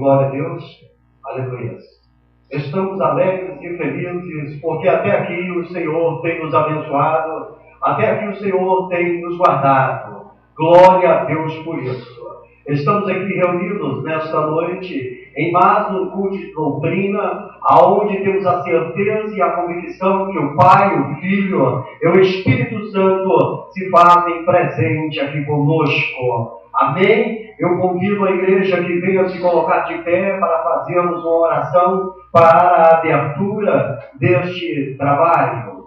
Glória a Deus. Aleluia. Estamos alegres e felizes porque até aqui o Senhor tem nos abençoado, até aqui o Senhor tem nos guardado. Glória a Deus por isso. Estamos aqui reunidos nesta noite em mais um culto de doutrina, aonde temos a certeza e a convicção que o Pai, o Filho e o Espírito Santo se fazem presente aqui conosco. Amém? Eu convido a igreja que venha se colocar de pé para fazermos uma oração para a abertura deste trabalho.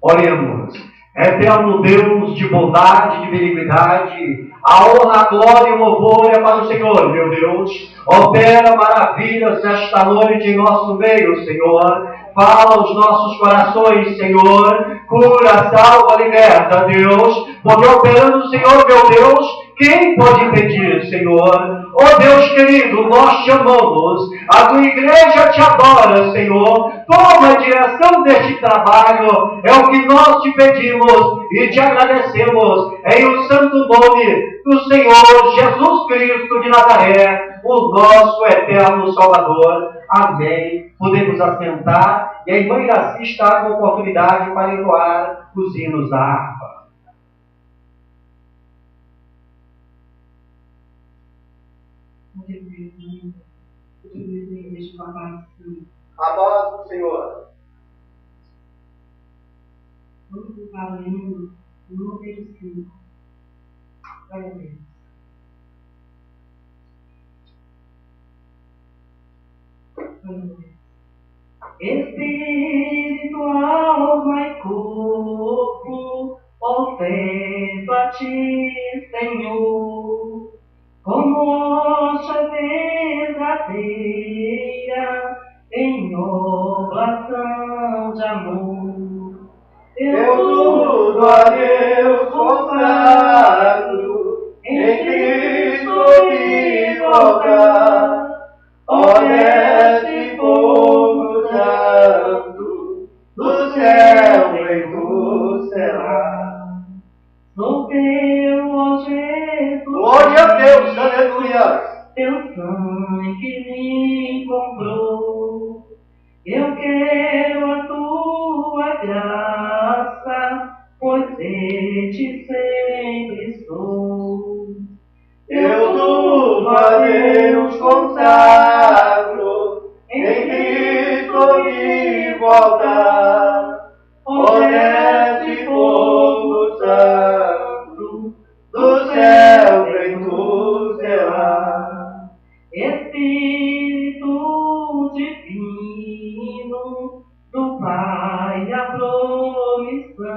Oremos. Eterno Deus de bondade, de benignidade, a honra, a glória e o louvor é para o Senhor, meu Deus. Opera maravilhas nesta noite em nosso meio, Senhor. Fala aos nossos corações, Senhor. Cura, salva, liberta, Deus. Porque operando, Senhor, meu Deus, quem pode impedir, Senhor? Oh Deus querido, nós te amamos. A tua igreja te adora, Senhor. Toma a direção deste trabalho. É o que nós te pedimos e te agradecemos. Em o santo nome do Senhor Jesus Cristo de Nazaré, o nosso eterno Salvador. Amém. Podemos assentar e a irmã Iraci está com oportunidade para entoar os hinos da harpa. A voz do Senhor. Vamos para o hino número 5. Glória a Deus. Espírito, alma e corpo, oferto a ti, Senhor, como rocha verdadeira, em oblação de amor. Eu tudo a Deus consagro, em Cristo me colocar, honesto povo santo, do céu vem do será. Sou teu, ó Jesus, glória a Deus, aleluia. Teu sangue que me comprou. Eu quero a tua graça, pois de ti sempre sou. Eu tudo a Deus consagro, em Cristo me voltar, honesto e povo santo, do céu vem tu será. Espírito divino, do Pai a promissão,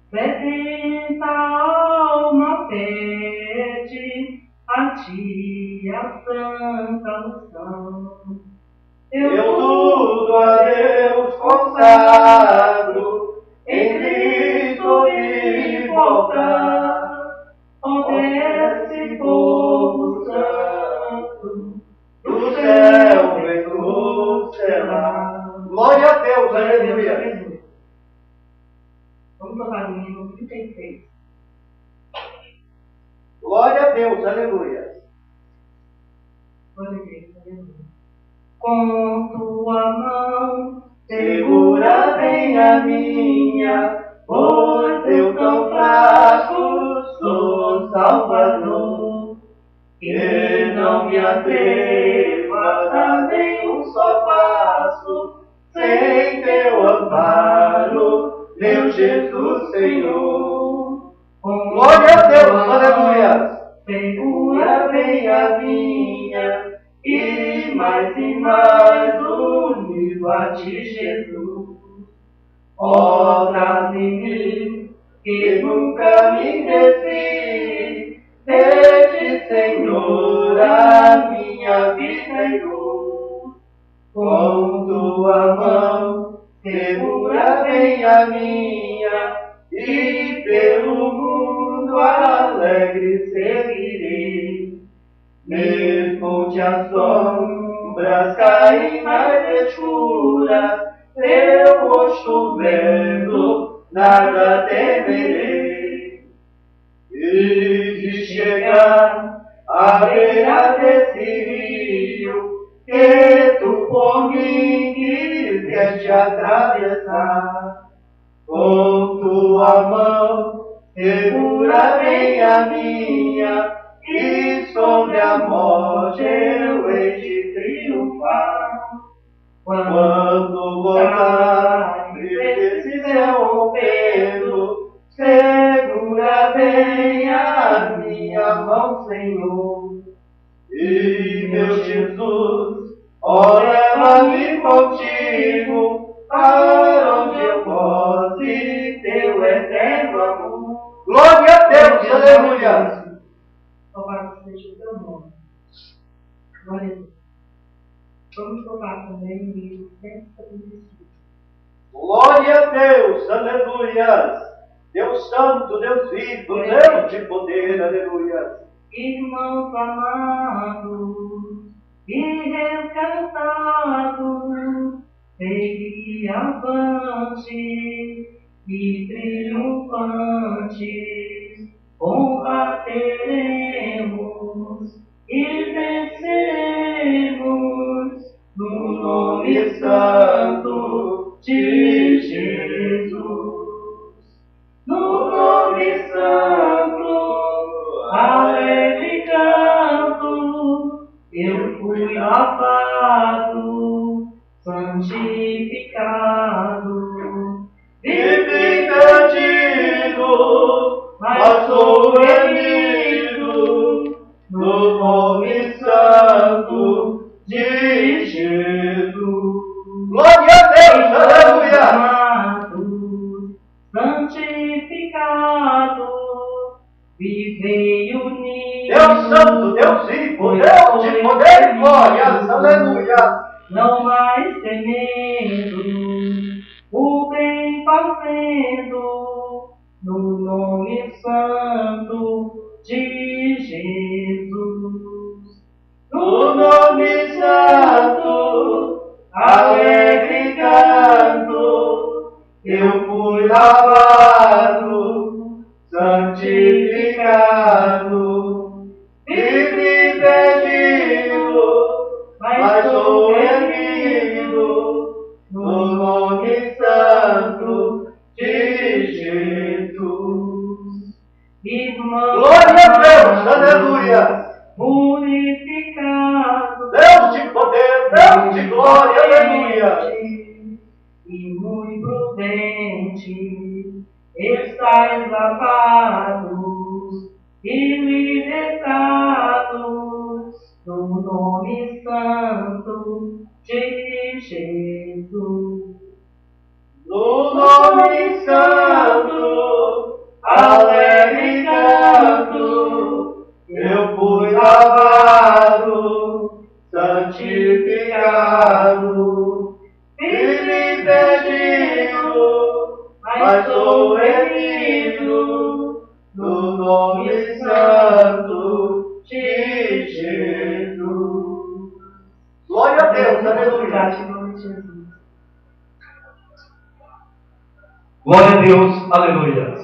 sedenta alma pede a ti a santa unção. Eu tudo a Deus consagro, em Cristo me voltar, honesto povo santo, do céu vem tu será. Glória a Deus, aleluia. Vamos tocar o hino 36. Glória a Deus, aleluia. Glória a Deus, aleluia. Com tua mão Segura bem a minha, pois eu tão fraco sou Salvador, que não me atreva a nenhum só passo, sem teu amparo, meu Jesus Senhor. Glória a Deus, aleluia. Segura bem a minha, e mais unido a ti, Jesus. Ó, traz em mim, que nunca me desvi, desde, Senhor, a minha vida e luz. Com tua mão, segura bem a minha, e pelo mundo alegre seguirei. Mesmo que as sombras caem mais escuras, teu rosto vendo, nada temerei. E de chegar a à beira desse rio, que tu por mim quiseste atravessar. Com tua mão segura bem a minha, e sobre a morte eu hei de triunfar. Quando voltar desse céu rompendo, segura bem a minha mão, Senhor. E meu Jesus, ó, leva-me contigo, para onde eu goze teu eterno amor. Glória a Deus, aleluia. Louvado seja o teu nome. Glória a Deus. Vamos louvar também o livro 175. Glória a Deus, aleluia. Deus santo, Deus vivo, Deus de poder, aleluia. Irmãos amados e resgatados, seguir avante e triunfantes, combateremos e venceremos no nome santo de Jesus. No nome santo, alegre canto, eu fui lavado, santificado, Vivi perdido, mas sou remido, no nome santo de Jesus. Glória a Deus, aleluia. Santificado, vivei unido. Deus santo, Deus vivo, Deus de poder e glória, aleluia. Não mais temendo, o bem fazendo, no nome santo de Jesus. No nome santo, alegre canto, eu fui lavado, santificado, vivi perdido, mas sou erguido, no nome santo de Jesus. Irmão, Glória a Deus, aleluia. purificado, Deus de poder, Deus de glória, aleluia. E muito prudente, estáis lavados e libertados no nome santo de Jesus. No nome santo, alegre canto, eu fui lavado, santificado, vivi perdido, mas sou remido, no nome santo de Jesus. Glória a Deus, aleluia. Em nome de Jesus. Glória a Deus, aleluia.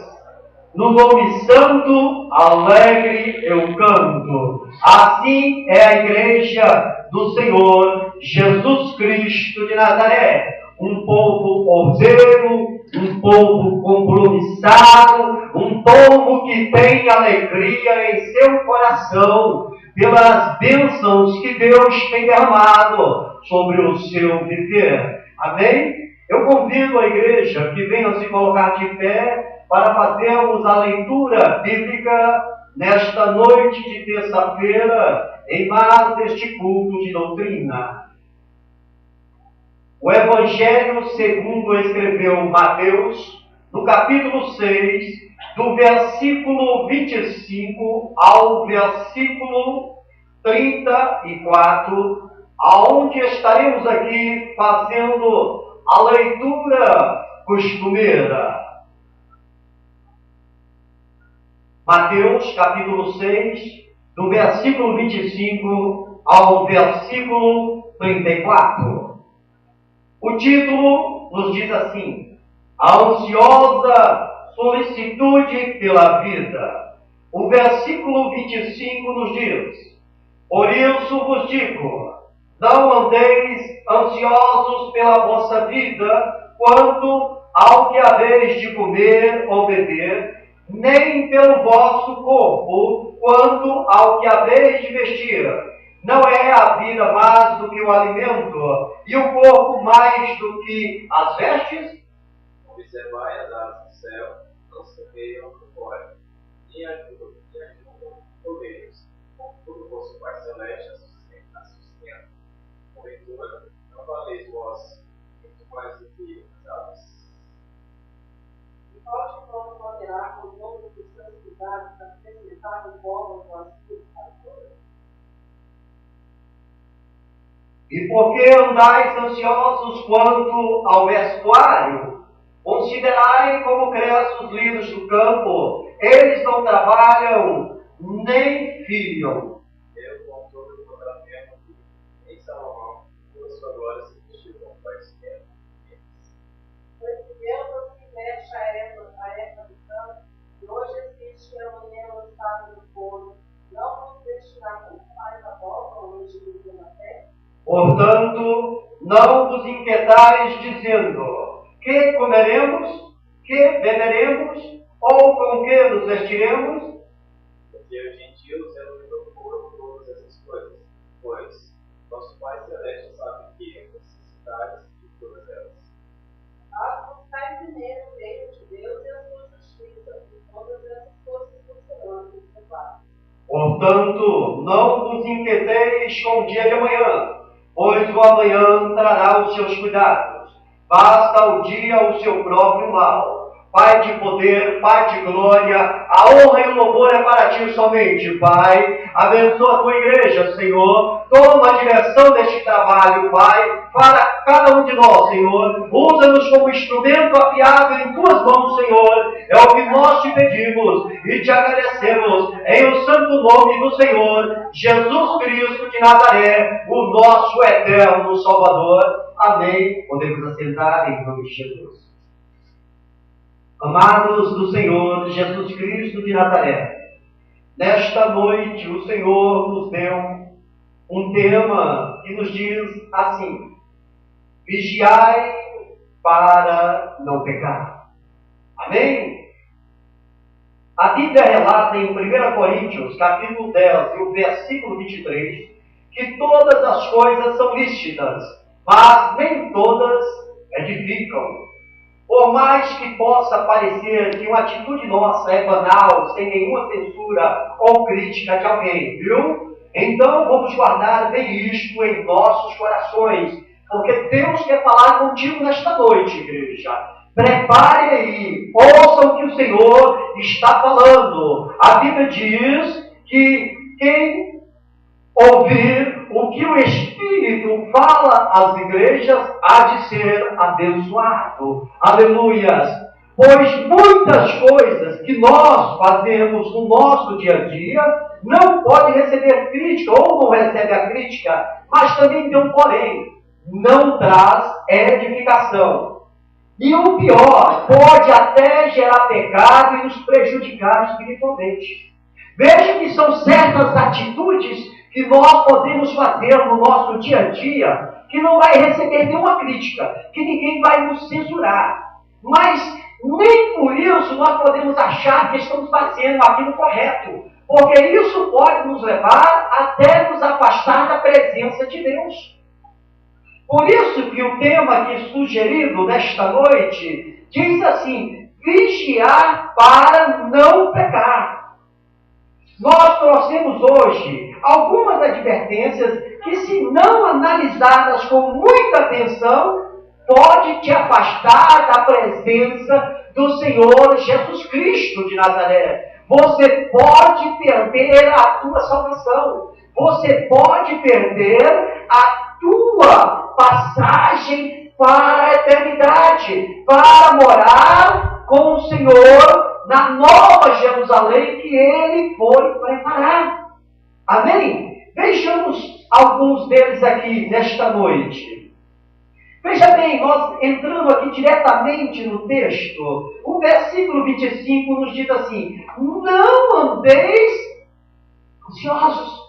No nome santo, alegre eu canto. Assim é a igreja do Senhor Jesus Cristo de Nazaré. Um povo ordeiro, um povo compromissado, um povo que tem alegria em seu coração pelas bênçãos que Deus tem derramado sobre o seu viver. Amém? Eu convido a igreja que venha se colocar de pé para fazermos a leitura bíblica nesta noite de terça-feira, em mais este culto de doutrina. O Evangelho segundo escreveu Mateus, no capítulo 6, do versículo 25 ao versículo 34, aonde estaremos aqui fazendo a leitura costumeira. Mateus, capítulo 6, do versículo 25 ao versículo 34. O título nos diz assim: a ansiosa solicitude pela vida. O versículo 25 nos diz: Por isso vos digo, não andeis ansiosos pela vossa vida, quanto ao que haveis de comer ou beber, nem pelo vosso corpo, quanto ao que haveis de vestir. Não é a vida mais do que o alimento, e o corpo mais do que as vestes? Observai as aves do céu, não semeiam no fora, nem ajudam coveiros, contudo vosso Pai Celeste a sustenta. Porventura, não valeis vós muito mais do que as aves? E pode vós moderar com o nome dos seus cuidados para acrescentar o bolo às suas faturas? E por que andais ansiosos quanto ao vestuário? Considerai como crescem os lírios do campo, eles não trabalham, nem fiam. Eu, com todo o mandamento, em Salomão, por sua glória se vestiu como parceiro. Pois se Deus assim mexe a erva do campo, e hoje existe e amanhã lançado no forno, não nos vestirá muito mais a volta onde viveu na terra? Portanto, não vos inquietais dizendo, que comeremos, que beberemos, ou com que nos vestiremos? Porque os gentios procuram todas essas coisas, pois nosso Pai Celeste sabe que necessitais de todas elas. Mas buscai primeiro o reino de Deus e a sua justiça, e todas essas coisas vos serão acrescentadas. Portanto, não vos inquieteis com o dia de amanhã, pois o amanhã trará os seus cuidados. Basta o dia o seu próprio mal. Pai de poder, Pai de glória, a honra e o louvor é para ti somente, Pai. Abençoa a tua igreja, Senhor. Toma a direção deste trabalho, Pai, para cada um de nós, Senhor. Usa-nos como instrumento afiável em tuas mãos, Senhor. É o que nós te pedimos e te agradecemos em o santo nome do Senhor, Jesus Cristo de Nazaré, o nosso eterno Salvador. Amém. Podemos assentar em nome de Jesus. Amados do Senhor Jesus Cristo de Nazaré, nesta noite o Senhor nos deu um tema que nos diz assim: vigiai para não pecar. Amém? A Bíblia relata em 1 Coríntios, capítulo 10, e o versículo 23, que todas as coisas são lícitas, mas nem todas edificam. Por mais que possa parecer que uma atitude nossa é banal, sem nenhuma censura ou crítica de alguém, viu? Então vamos guardar bem isto em nossos corações, porque Deus quer falar contigo nesta noite, igreja. Prepare aí, ouça o que o Senhor está falando. A Bíblia diz que quem ouvir o que o Espírito fala às igrejas há de ser abençoado. Aleluias! Pois muitas coisas que nós fazemos no nosso dia a dia não pode receber crítica ou não recebe a crítica, mas também tem um porém, não traz edificação. E o pior, pode até gerar pecado e nos prejudicar espiritualmente. Veja que são certas atitudes que nós podemos fazer no nosso dia a dia, que não vai receber nenhuma crítica, que ninguém vai nos censurar. Mas nem por isso nós podemos achar que estamos fazendo aquilo correto, porque isso pode nos levar até nos afastar da presença de Deus. Por isso que o tema aqui sugerido nesta noite diz assim: vigiar para não pecar. Nós trouxemos hoje algumas advertências que, se não analisadas com muita atenção, pode te afastar da presença do Senhor Jesus Cristo de Nazaré. Você pode perder a tua salvação. Você pode perder a tua passagem para a eternidade, para morar com o Senhor na nova Jerusalém que Ele foi preparar. Amém? Vejamos alguns deles aqui nesta noite. Veja bem, nós entrando aqui diretamente no texto, o versículo 25 nos diz assim: não andeis ansiosos.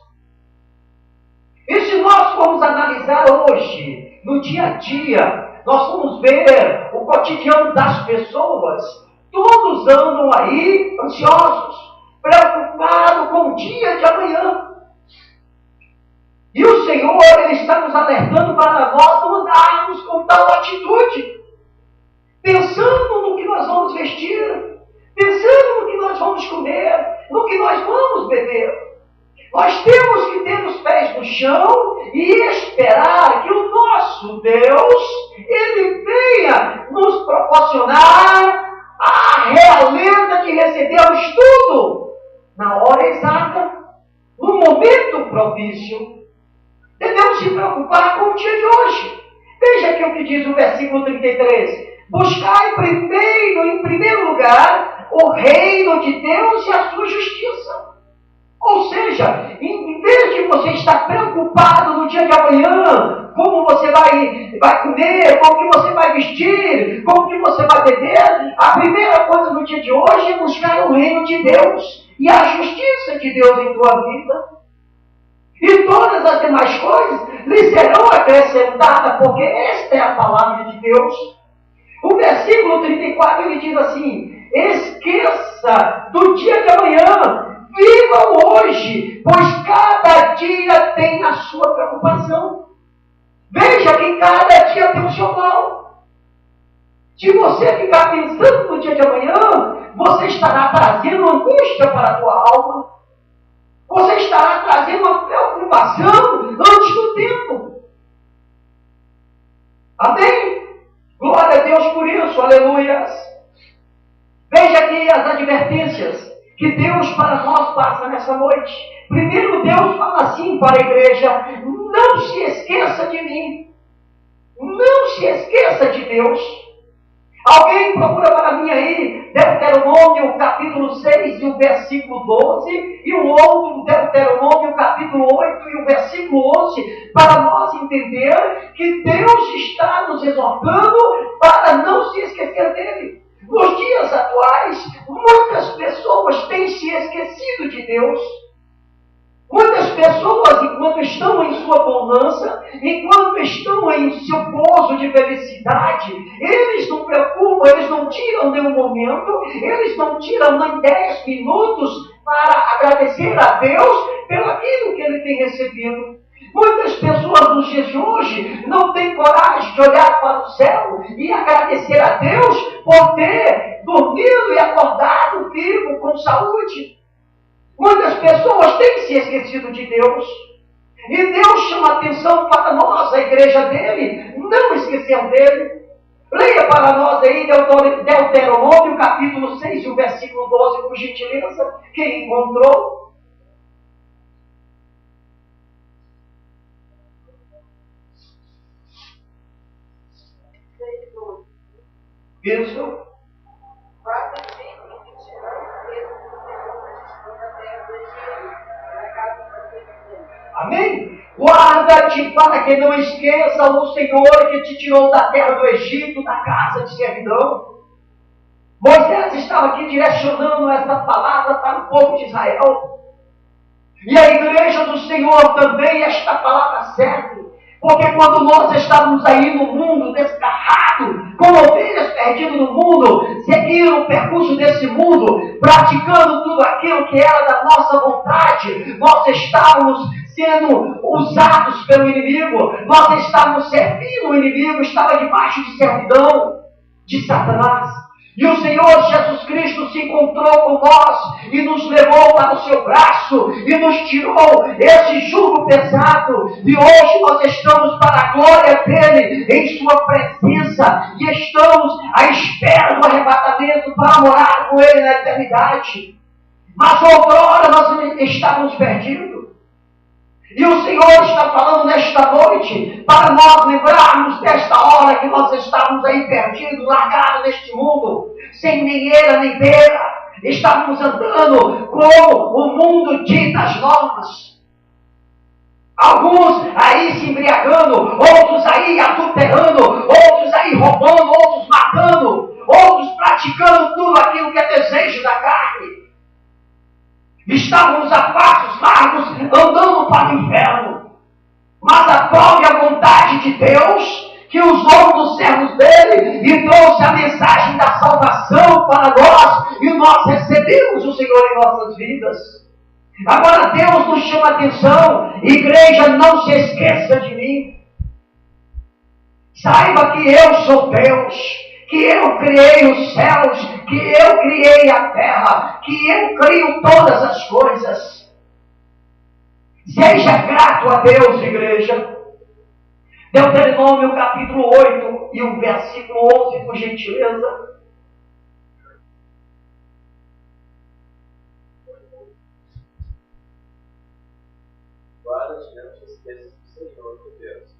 no dia a dia, nós vamos ver o cotidiano das pessoas. Todos andam aí ansiosos, preocupados com o dia de amanhã. E o Senhor, Ele está nos alertando para nós não andarmos com tal atitude, pensando no que nós vamos vestir, pensando no que nós vamos comer, no que nós vamos beber. Nós temos que ter os pés no chão e esperar que o nosso Deus, Ele venha nos proporcionar a realeza que recebemos tudo na hora exata, no momento propício. Devemos se preocupar com o dia de hoje. Veja aqui o que diz o versículo 33. Buscai primeiro, em primeiro lugar, o reino de Deus e a sua justiça. Ou seja, em vez de você estar preocupado no dia de amanhã, como você vai comer, como que você vai vestir, como que você vai beber, a primeira coisa no dia de hoje é buscar o reino de Deus e a justiça de Deus em tua vida. E todas as demais coisas lhe serão acrescentadas, porque esta é a palavra de Deus. O versículo 34 ele diz assim: esqueça do dia de amanhã, vivam hoje, pois cada dia tem a sua preocupação. Veja que cada dia tem o seu mal. Se você ficar pensando no dia de amanhã, você estará trazendo angústia para a tua alma. Você estará trazendo uma preocupação antes do tempo. Amém? Glória a Deus por isso, aleluia. Veja aqui as advertências que Deus para nós passa nessa noite. Primeiro, Deus fala assim para a igreja: não se esqueça de mim. Não se esqueça de Deus. Alguém procura para mim aí Deuteronômio capítulo 6 e o versículo 12, e o outro Deuteronômio capítulo 8 e o versículo 11, para nós entender que Deus está nos exortando para não se esquecer dele. Nos dias atuais, muitas pessoas têm se esquecido de Deus. Muitas pessoas, enquanto estão em sua bonança, enquanto estão em seu poço de felicidade, eles não preocupam, eles não tiram nenhum momento, eles não tiram nem 10 minutos para agradecer a Deus pelo aquilo que ele tem recebido. Muitas pessoas nos dias de hoje não têm coragem de olhar para o céu e agradecer a Deus por ter dormido e acordado vivo, com saúde. Muitas pessoas têm se esquecido de Deus. E Deus chama a atenção para nós, a igreja dele, não esquecer dele. Leia para nós aí Deuteronômio capítulo 6 e o versículo 12, por gentileza. Quem encontrou? Isso. Amém? Guarda-te para que não esqueça o Senhor que te tirou da terra do Egito, da casa de servidão. Moisés estava aqui direcionando essa palavra para o povo de Israel. E a igreja do Senhor também, esta palavra serve. Porque quando nós estávamos aí no mundo desgarrado, como ovelhas perdidas no mundo, seguindo o percurso desse mundo, praticando tudo aquilo que era da nossa vontade, nós estávamos sendo usados pelo inimigo, nós estávamos servindo o inimigo, estava debaixo de servidão de Satanás. E o Senhor Jesus Cristo se encontrou com nós e nos levou para o seu braço e nos tirou esse jugo pesado. E hoje nós estamos para a glória dele, em sua presença, e estamos à espera do arrebatamento para morar com ele na eternidade. Mas outrora nós estávamos perdidos. E o Senhor está falando nesta noite para nós lembrarmos desta hora que nós estávamos aí perdidos, largados neste mundo, sem nem eira nem beira. Estávamos andando como o mundo dita as normas. Alguns aí se embriagando, outros aí adulterando, outros aí roubando, outros matando, outros praticando tudo aquilo que é desejo da carne. Estávamos a passos largos, andando para o inferno. Mas a própria vontade de Deus que usou dos servos dele e trouxe a mensagem da salvação para nós, e nós recebemos o Senhor em nossas vidas. Agora Deus nos chama a atenção, igreja, não se esqueça de mim. Saiba que eu sou Deus, que eu criei os céus, que eu criei a terra, que eu crio todas as coisas. Seja grato a Deus, igreja. Deuteronômio capítulo 8 e o versículo 11, por gentileza. Guarda-te, não te esqueças do Senhor, teu Deus,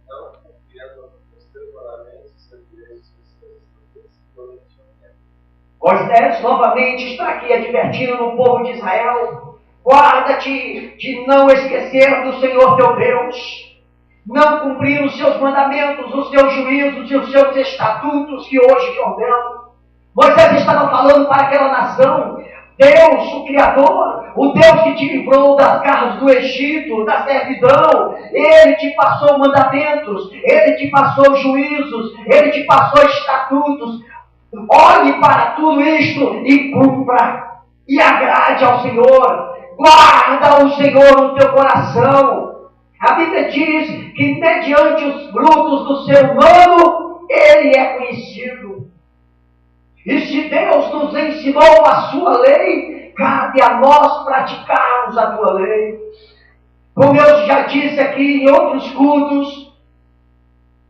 não confiando nos teus mandamentos, os seus direitos, os seus estatutos, Moisés novamente está aqui advertindo no povo de Israel: guarda-te de não esquecer do Senhor teu Deus, não cumprir os seus mandamentos, os seus juízos e os seus estatutos que hoje te ordeno. Moisés estava falando para aquela nação: Deus, o Criador, o Deus que te livrou das garras do Egito, da servidão, Ele te passou mandamentos, Ele te passou juízos, Ele te passou estatutos. Olhe para tudo isto e cumpra, e agrade ao Senhor. Guarda o Senhor no teu coração. A Bíblia diz que mediante os frutos do ser humano, Ele é conhecido. E se Deus nos ensinou a sua lei, cabe a nós praticarmos a tua lei. Como eu já disse aqui em outros cultos,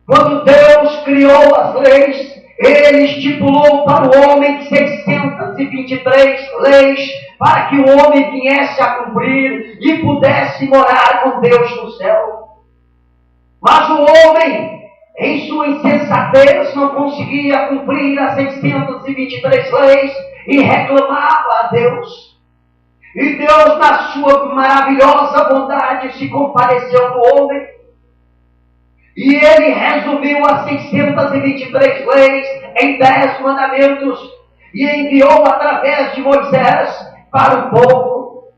quando Deus criou as leis, Ele estipulou para o homem 623 leis, para que o homem viesse a cumprir e pudesse morar com Deus no céu. Mas o homem, em sua insensatez, não conseguia cumprir as 623 leis e reclamava a Deus. E Deus, na sua maravilhosa bondade, se compadeceu do homem. E Ele resumiu as 623 leis em 10 mandamentos e enviou através de Moisés para o povo.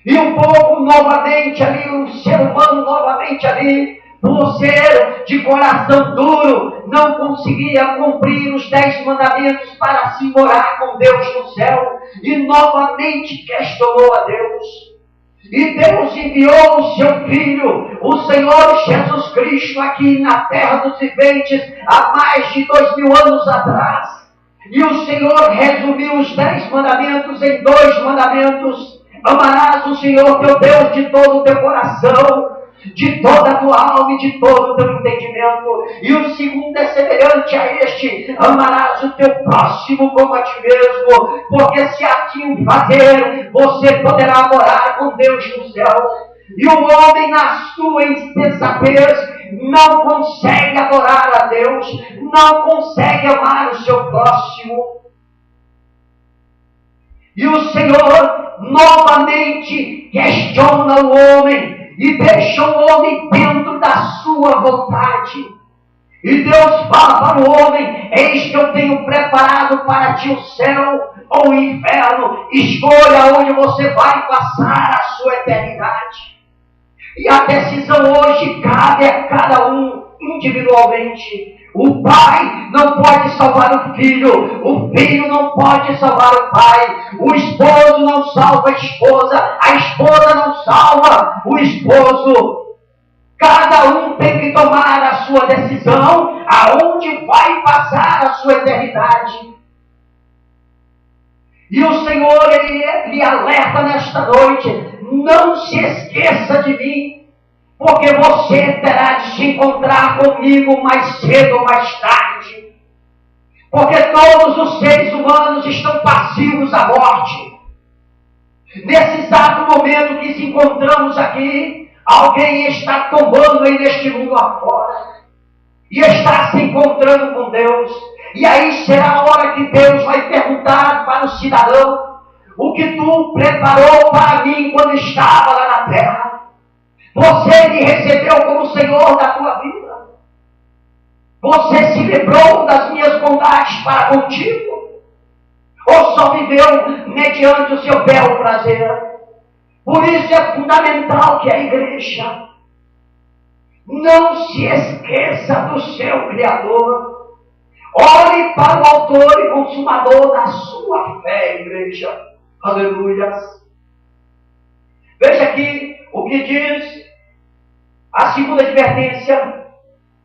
E o povo novamente ali, o ser humano novamente ali, por ser de coração duro, não conseguia cumprir os 10 mandamentos para se morar com Deus no céu, e novamente questionou a Deus. E Deus enviou o seu Filho, o Senhor Jesus Cristo, aqui na terra dos viventes, há mais de 2000 anos atrás. E o Senhor resumiu os 10 mandamentos em 2 mandamentos. Amarás o Senhor teu Deus de todo o teu coração, de toda a tua alma e de todo o teu entendimento. E o segundo é semelhante a este: amarás o teu próximo como a ti mesmo, porque se assim o fazer, você poderá morar com Deus no céu. E o homem, na sua insensatez, não consegue adorar a Deus, não consegue amar o seu próximo. E o Senhor novamente questiona o homem e deixa o homem dentro da sua vontade. E Deus fala para o homem: eis que eu tenho preparado para ti o céu ou o inferno, escolha onde você vai passar a sua eternidade. E a decisão hoje cabe a cada um individualmente. O pai não pode salvar o filho não pode salvar o pai, o esposo não salva a esposa não salva o esposo. Cada um tem que tomar a sua decisão, aonde vai passar a sua eternidade. E o Senhor, Ele lhe alerta nesta noite: não se esqueça de mim, porque você terá de se encontrar comigo mais cedo ou mais tarde. Porque todos os seres humanos estão passivos à morte. Nesse exato momento que se encontramos aqui, alguém está tombando aí neste mundo afora e está se encontrando com Deus. E aí será a hora que Deus vai perguntar para o cidadão: o que tu preparou para mim quando estava lá na terra? Você me recebeu como Senhor da tua vida? Você se lembrou das minhas bondades para contigo? Ou só viveu mediante o seu belo prazer? Por isso é fundamental que a igreja Não se esqueça do seu Criador. Olhe para o autor e consumador da sua fé, igreja. Aleluia. Veja aqui o que diz a segunda advertência.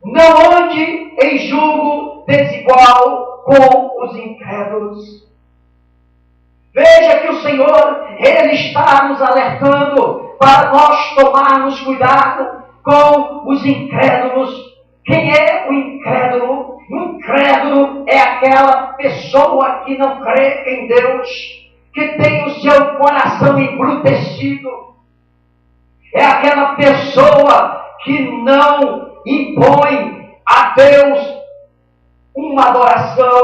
Não ande em julgo desigual com os incrédulos. Veja que o Senhor, Ele está nos alertando para nós tomarmos cuidado com os incrédulos. Quem é o incrédulo? O incrédulo é aquela pessoa que não crê em Deus, que tem o seu coração embrutecido. É aquela pessoa que não impõe a Deus uma adoração.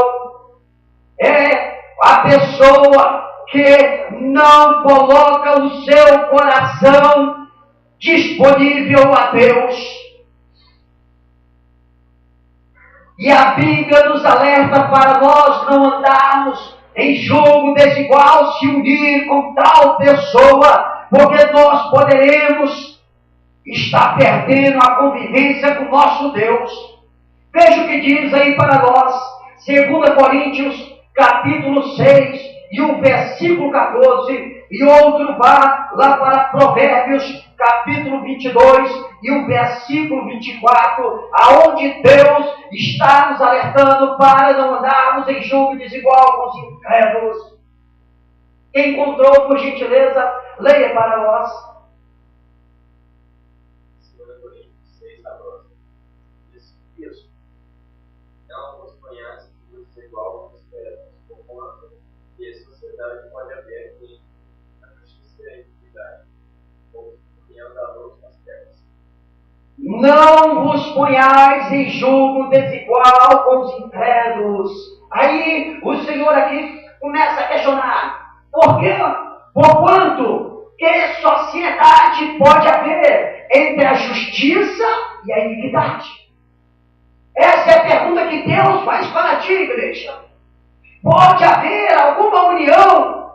É a pessoa que não coloca o seu coração disponível a Deus. E a Bíblia nos alerta para nós não andarmos em jogo desigual, se unir com tal pessoa, porque nós poderemos estar perdendo a convivência com o nosso Deus. Veja o que diz aí para nós, 2 Coríntios, capítulo 6, e o versículo 14, e outro vá lá para Provérbios, capítulo 22, e o versículo 24, aonde Deus está nos alertando para não andarmos em julgo desigual com os incrédulos. Quem encontrou, por gentileza, leia para nós. 2 Coríntios 6, 14. Isso. Não vos ponhais em julgo desigual com os incrédulos, porquanto que a sociedade pode haver em a justiça e a equidade, ou união da luz com as trevas. Não vos ponhais em julgo desigual com os incrédulos. Aí o Senhor aqui começa a questionar. Por quê? Porquanto que sociedade pode haver entre a justiça e a iniquidade? Essa é a pergunta que Deus faz para ti, igreja. Pode haver alguma união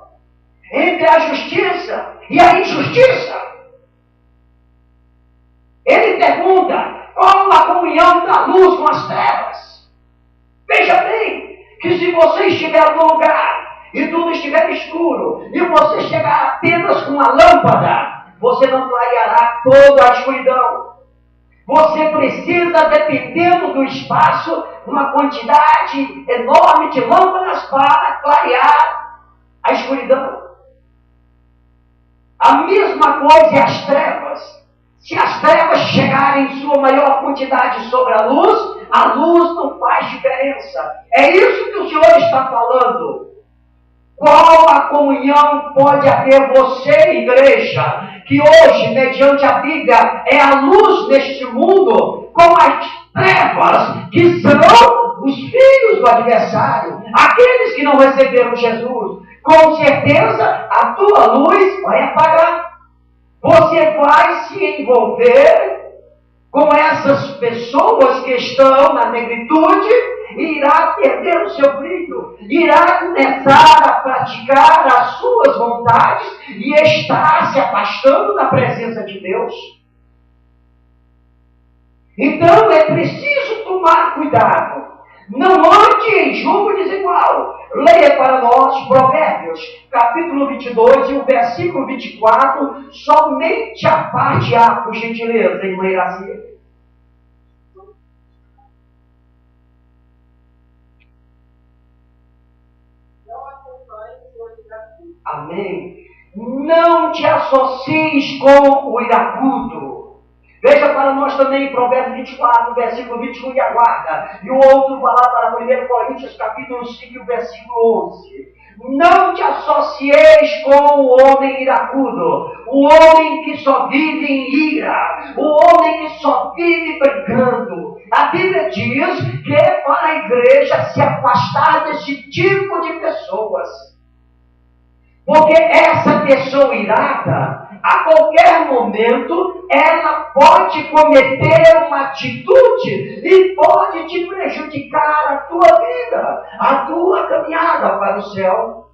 entre a justiça e a injustiça? Ele pergunta, qual a comunhão da luz com as trevas? Veja bem, que se você estiver no lugar e tudo estiver escuro, e você chegar apenas com uma lâmpada, você não clareará toda a escuridão. Você precisa, dependendo do espaço, uma quantidade enorme de lâmpadas para clarear a escuridão. A mesma coisa é as trevas. Se as trevas chegarem em sua maior quantidade sobre a luz não faz diferença. É isso que o Senhor está falando. Qual a comunhão pode haver você, igreja, que hoje, mediante a Bíblia, é a luz neste mundo, com as trevas, que são os filhos do adversário, aqueles que não receberam Jesus? Com certeza, a tua luz vai apagar. Você vai se envolver com essas pessoas que estão na negritude e irá perder o seu brilho, irá começar a praticar as suas vontades e estar se afastando da presença de Deus. Então é preciso tomar cuidado. Não ande em julgo desigual. Leia para nós Provérbios, capítulo 22 e o versículo 24, somente a parte A, por gentileza, irmã Iraci. Amém. Não te associes com o iracudo. Veja para nós também Provérbios 24, versículo 21 e aguarda. E o outro vai lá para 1 Coríntios, capítulo 5, versículo 11. Não te associeis com o homem iracudo, o homem que só vive em ira, o homem que só vive brigando. A Bíblia diz que é para a igreja se afastar desse tipo de pessoas. Porque essa pessoa irada, a qualquer momento, ela pode cometer uma atitude e pode te prejudicar a tua vida, a tua caminhada para o céu.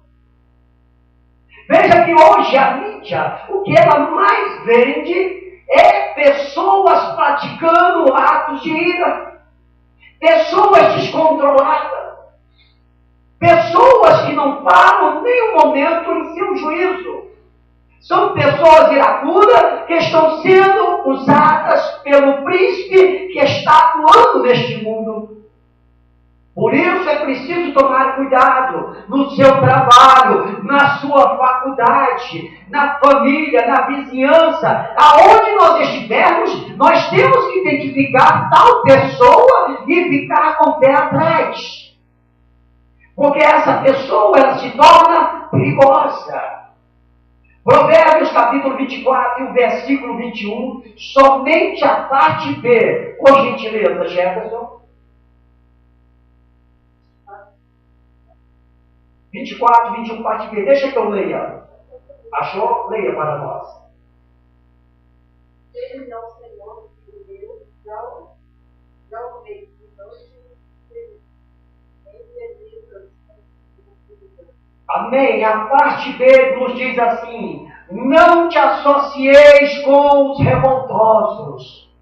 Veja que hoje a mídia, o que ela mais vende é pessoas praticando atos de ira, pessoas descontroladas, pessoas que não param nem um momento em seu juízo. São pessoas iracudas que estão sendo usadas pelo príncipe que está atuando neste mundo. Por isso é preciso tomar cuidado no seu trabalho, na sua faculdade, na família, na vizinhança. Aonde nós estivermos, nós temos que identificar tal pessoa e ficar com o pé atrás. Porque essa pessoa, ela se torna perigosa. Provérbios capítulo 24 e o versículo 21, somente a parte B. Por gentileza, Jefferson. 24, 21, parte B. Deixa que eu leia. Achou? Leia para nós. Ele não, Senhor, Deus, não vê, Amém. A parte B nos diz assim: não te associeis com os revoltosos.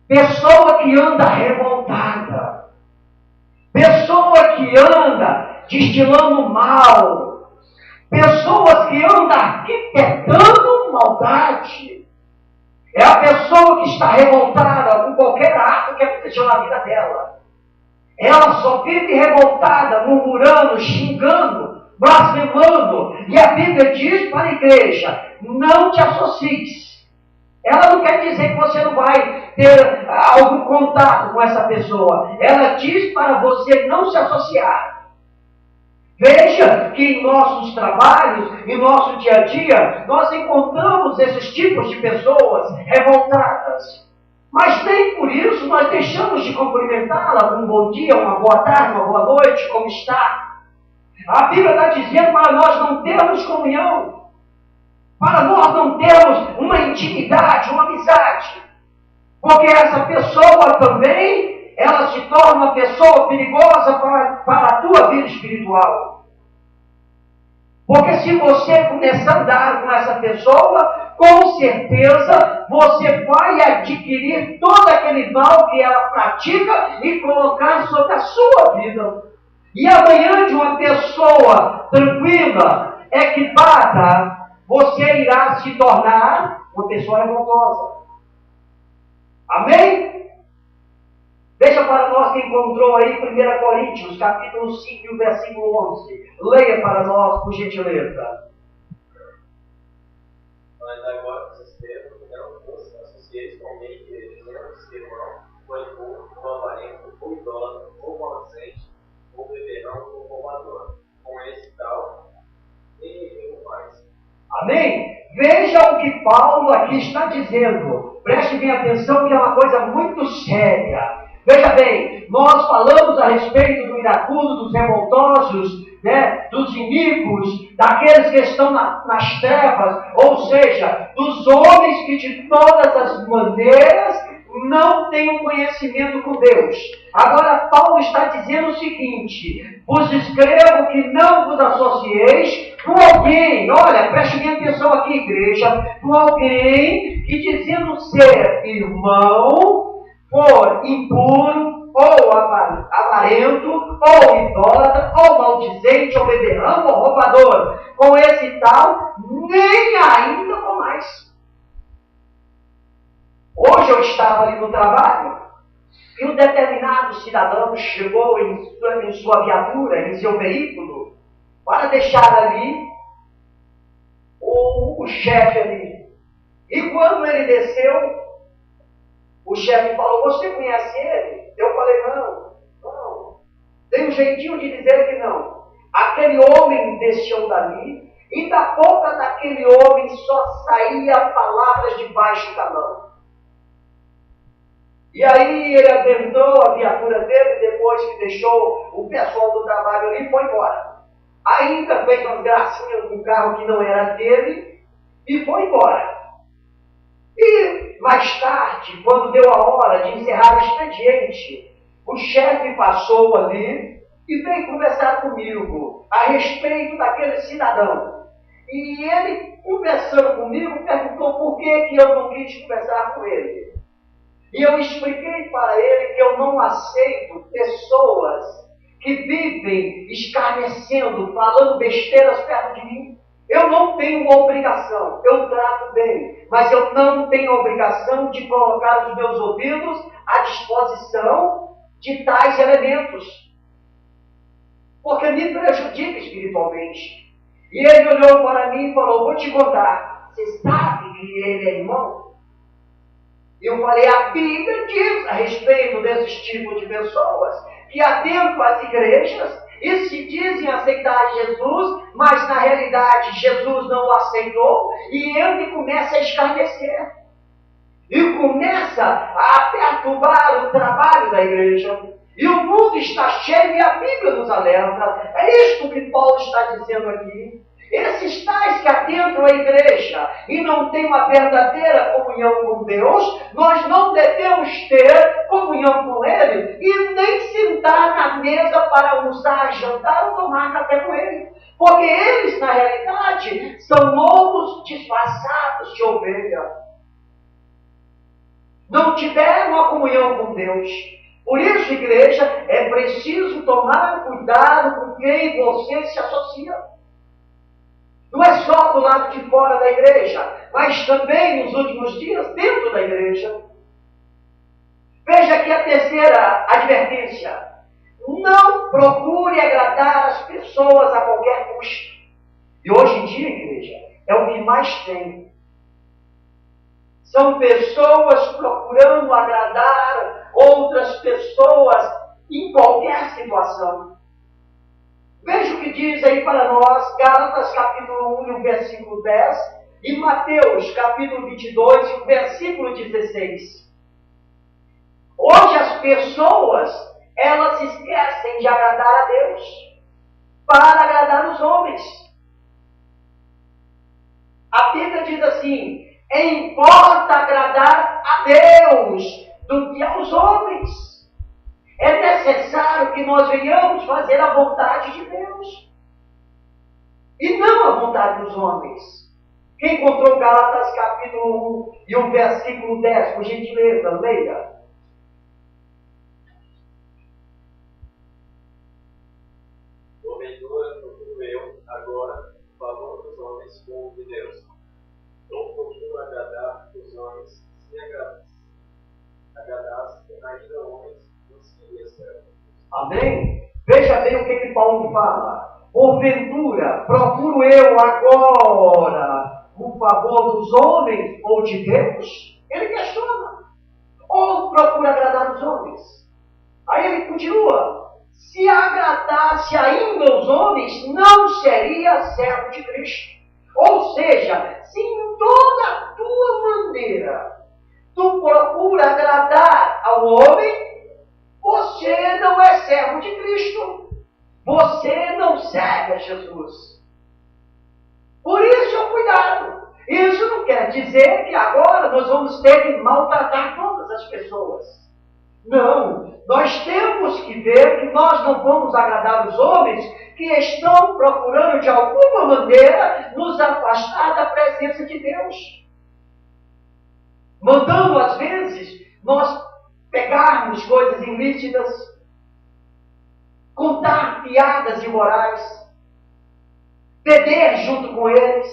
Pessoa que anda revoltada. Pessoa que anda destilando mal. Pessoas que andam arquitetando maldade. É a pessoa que está revoltada com qualquer ato que aconteceu na vida dela. Ela só vive revoltada, murmurando, xingando, blasfemando. E a Bíblia diz para a igreja: não te associes. Ela não quer dizer que você não vai ter algum contato com essa pessoa. Ela diz para você não se associar. Veja que em nossos trabalhos, em nosso dia a dia, nós encontramos esses tipos de pessoas revoltadas. Mas nem por isso nós deixamos de cumprimentá-la com um bom dia, uma boa tarde, uma boa noite, como está. A Bíblia está dizendo para nós não termos comunhão, para nós não termos uma intimidade, uma amizade. Porque essa pessoa também, ela se torna uma pessoa perigosa para a tua vida espiritual. Porque se você começar a andar com essa pessoa, com certeza você vai adquirir todo aquele mal que ela pratica e colocar sobre a sua vida. E amanhã de uma pessoa tranquila, equipada, você irá se tornar uma pessoa revoltosa. Amém? Veja para nós que encontrou aí 1 Coríntios, capítulo 5 e o versículo 11. Leia para nós, por gentileza. Mas agora vocês devem não vos associeis com alguém que dizendo ser irmão, ou impuro, ou avarento, ou idólatra, ou maldizente, ou beberrão, ou roubador. Com esse tal, nem mais. Amém? Veja o que Paulo aqui está dizendo. Preste bem atenção que é uma coisa muito séria. Veja bem, nós falamos a respeito do iracudo, dos revoltosos, né, dos iníquos, daqueles que estão nas trevas, ou seja, dos homens que de todas as maneiras não têm um conhecimento com Deus. Agora Paulo está dizendo o seguinte: vos escrevo que não vos associeis com alguém, olha, preste bem atenção aqui, igreja, com alguém que dizendo ser irmão, for impuro, ou avarento, ou idólatra, ou maldizente, ou beberrão, ou roubador. Com esse tal, nem ainda com mais. Hoje eu estava ali no trabalho, e um determinado cidadão chegou em sua viatura, em seu veículo, para deixar ali o chefe ali. E quando ele desceu, o chefe falou: você conhece ele? Eu falei: não. Tem um jeitinho de dizer que não. Aquele homem desceu dali, e da boca daquele homem só saía palavras debaixo da mão. E aí ele adentrou a viatura dele, depois que deixou o pessoal do trabalho ali, foi embora. Ainda fez umas gracinhas no carro que não era dele, e foi embora. E mais tarde, quando deu a hora de encerrar o expediente, o chefe passou ali e veio conversar comigo a respeito daquele cidadão. E ele conversando comigo, perguntou por que eu não quis conversar com ele. E eu expliquei para ele que eu não aceito pessoas que vivem escarnecendo, falando besteiras perto de mim. Eu não tenho obrigação, eu trato bem, mas eu não tenho obrigação de colocar os meus ouvidos à disposição de tais elementos, porque me prejudica espiritualmente. E ele olhou para mim e falou: vou te contar, você sabe que ele é irmão? E eu falei: a Bíblia diz a respeito desses tipos de pessoas que adentram as igrejas e se dizem aceitar Jesus, mas na realidade Jesus não o aceitou, e ele começa a escarnecer e começa a perturbar o trabalho da igreja. E o mundo está cheio, e a Bíblia nos alerta. É isto que Paulo está dizendo aqui. Esses tais que adentram a igreja e não têm uma verdadeira comunhão com Deus, nós não devemos ter comunhão com Ele e nem sentar na mesa para almoçar, jantar ou tomar café com Ele. Porque eles, na realidade, são lobos disfarçados de ovelha. Não tiveram a comunhão com Deus. Por isso, igreja, é preciso tomar cuidado com quem você se associa. Não é só do lado de fora da igreja, mas também nos últimos dias dentro da igreja. Veja aqui a terceira advertência. Não procure agradar as pessoas a qualquer custo. E hoje em dia, igreja, é o que mais tem. São pessoas procurando agradar outras pessoas em qualquer situação. Veja o que diz aí para nós, Gálatas capítulo 1 e o versículo 10, e Mateus capítulo 22 e o versículo 16. Hoje as pessoas, elas esquecem de agradar a Deus para agradar os homens. A Bíblia diz assim: importa agradar a Deus do que aos homens. É necessário que nós venhamos fazer a vontade de Deus e não a vontade dos homens. Quem encontrou Gálatas capítulo 1 e o versículo 10, por gentileza, leia. Porventura, procuro eu, agora, o favor dos homens como o de Deus. Não procuro agradar os homens, se agradasse ainda homens. Amém? Veja bem o que Paulo fala. Porventura, procuro eu agora o favor dos homens ou de Deus? Ele questiona. Ou procura agradar os homens? Aí ele continua: se agradasse ainda os homens, não seria servo de Cristo. Ou seja, se em toda a tua maneira tu procura agradar ao homem, você não é servo de Cristo. Você não serve a Jesus. Por isso, cuidado. Isso não quer dizer que agora nós vamos ter que maltratar todas as pessoas. Não. Nós temos que ver que nós não vamos agradar os homens que estão procurando de alguma maneira nos afastar da presença de Deus. Mandando, às vezes, nós pegarmos coisas ilícitas, contar piadas imorais, beber junto com eles,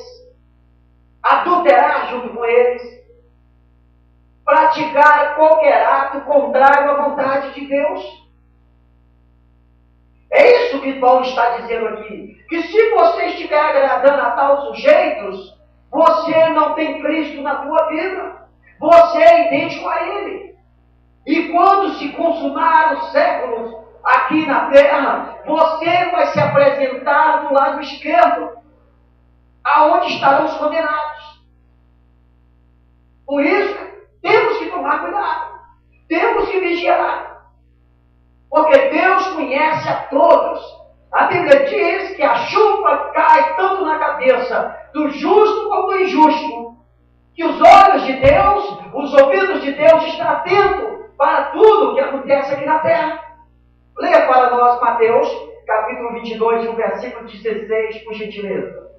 adulterar junto com eles, praticar qualquer ato contrário à vontade de Deus. É isso que Paulo está dizendo aqui, que se você estiver agradando a tais sujeitos, você não tem Cristo na tua vida, você é idêntico a Ele. E quando se consumar os séculos aqui na terra, você vai se apresentar do lado esquerdo, aonde estarão os condenados. Por isso, temos que tomar cuidado, temos que vigiar, porque Deus conhece a todos. A Bíblia diz que a chuva cai tanto na cabeça do justo como do injusto, que os olhos de Deus, os ouvidos de Deus estão atentos para tudo o que acontece aqui na terra. Leia para nós Mateus, capítulo 22, o versículo 16, por gentileza.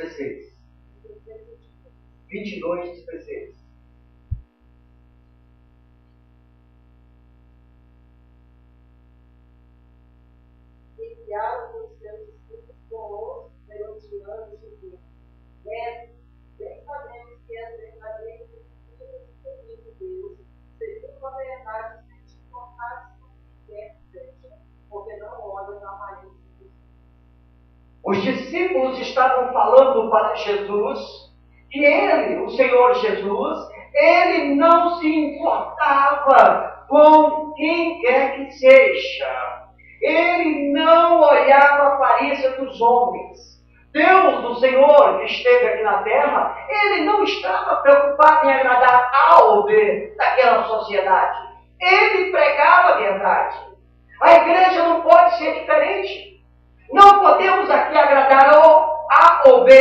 16. 22, 16. Enviaram os seus discípulos conosco, herodianos, dizendo: Mestre, bem sabemos que és verdadeiro e de Deus, segundo a verdade, sem te importar com o que quer que seja, porque não olhas a aparência dos homens. Os discípulos estavam falando para Jesus que ele, o Senhor Jesus, ele não se importava com quem quer que seja. Ele não olhava a aparência dos homens. Deus, o Senhor, que esteve aqui na terra, ele não estava preocupado em agradar A ou B daquela sociedade. Ele pregava a verdade. A igreja não pode ser diferente. Não podemos aqui agradar A ou B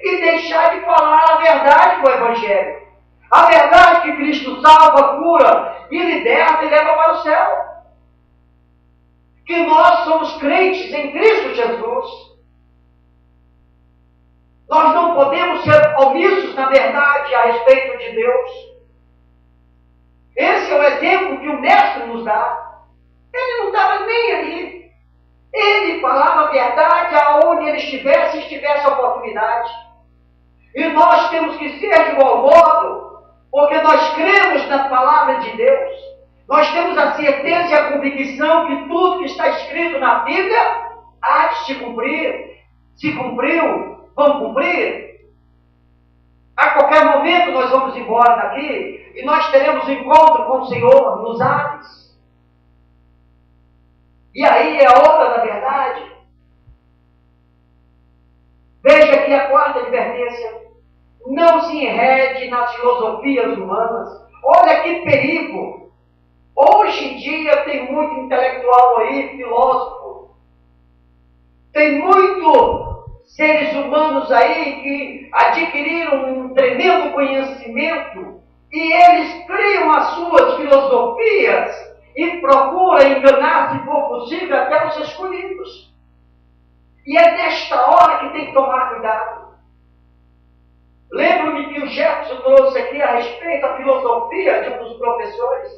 e deixar de falar a verdade do Evangelho. A verdade que Cristo salva, cura e liberta e leva para o céu. Que nós somos crentes em Cristo Jesus. Nós não podemos ser omissos na verdade a respeito de Deus. Esse é o exemplo que o Mestre nos dá. Ele não estava nem aí. Ele falava a verdade aonde ele estivesse e estivesse a oportunidade. E nós temos que ser de igual modo, porque nós cremos na palavra de Deus. Nós temos a certeza e a convicção que tudo que está escrito na Bíblia há de se cumprir. Se cumpriu, vamos cumprir. A qualquer momento nós vamos embora daqui e nós teremos um encontro com o Senhor nos ares. E aí é a hora da verdade. Veja aqui a quarta advertência. Não se enrede nas filosofias humanas. Olha que perigo. Hoje em dia tem muito intelectual aí, filósofo. Tem muito seres humanos aí que adquiriram um tremendo conhecimento e eles criam as suas filosofias e procuram enganar, se for possível, até os escolhidos. E é nesta hora que tem que tomar cuidado. Lembro-me que o Jefferson trouxe aqui a respeito da filosofia de um dos professores,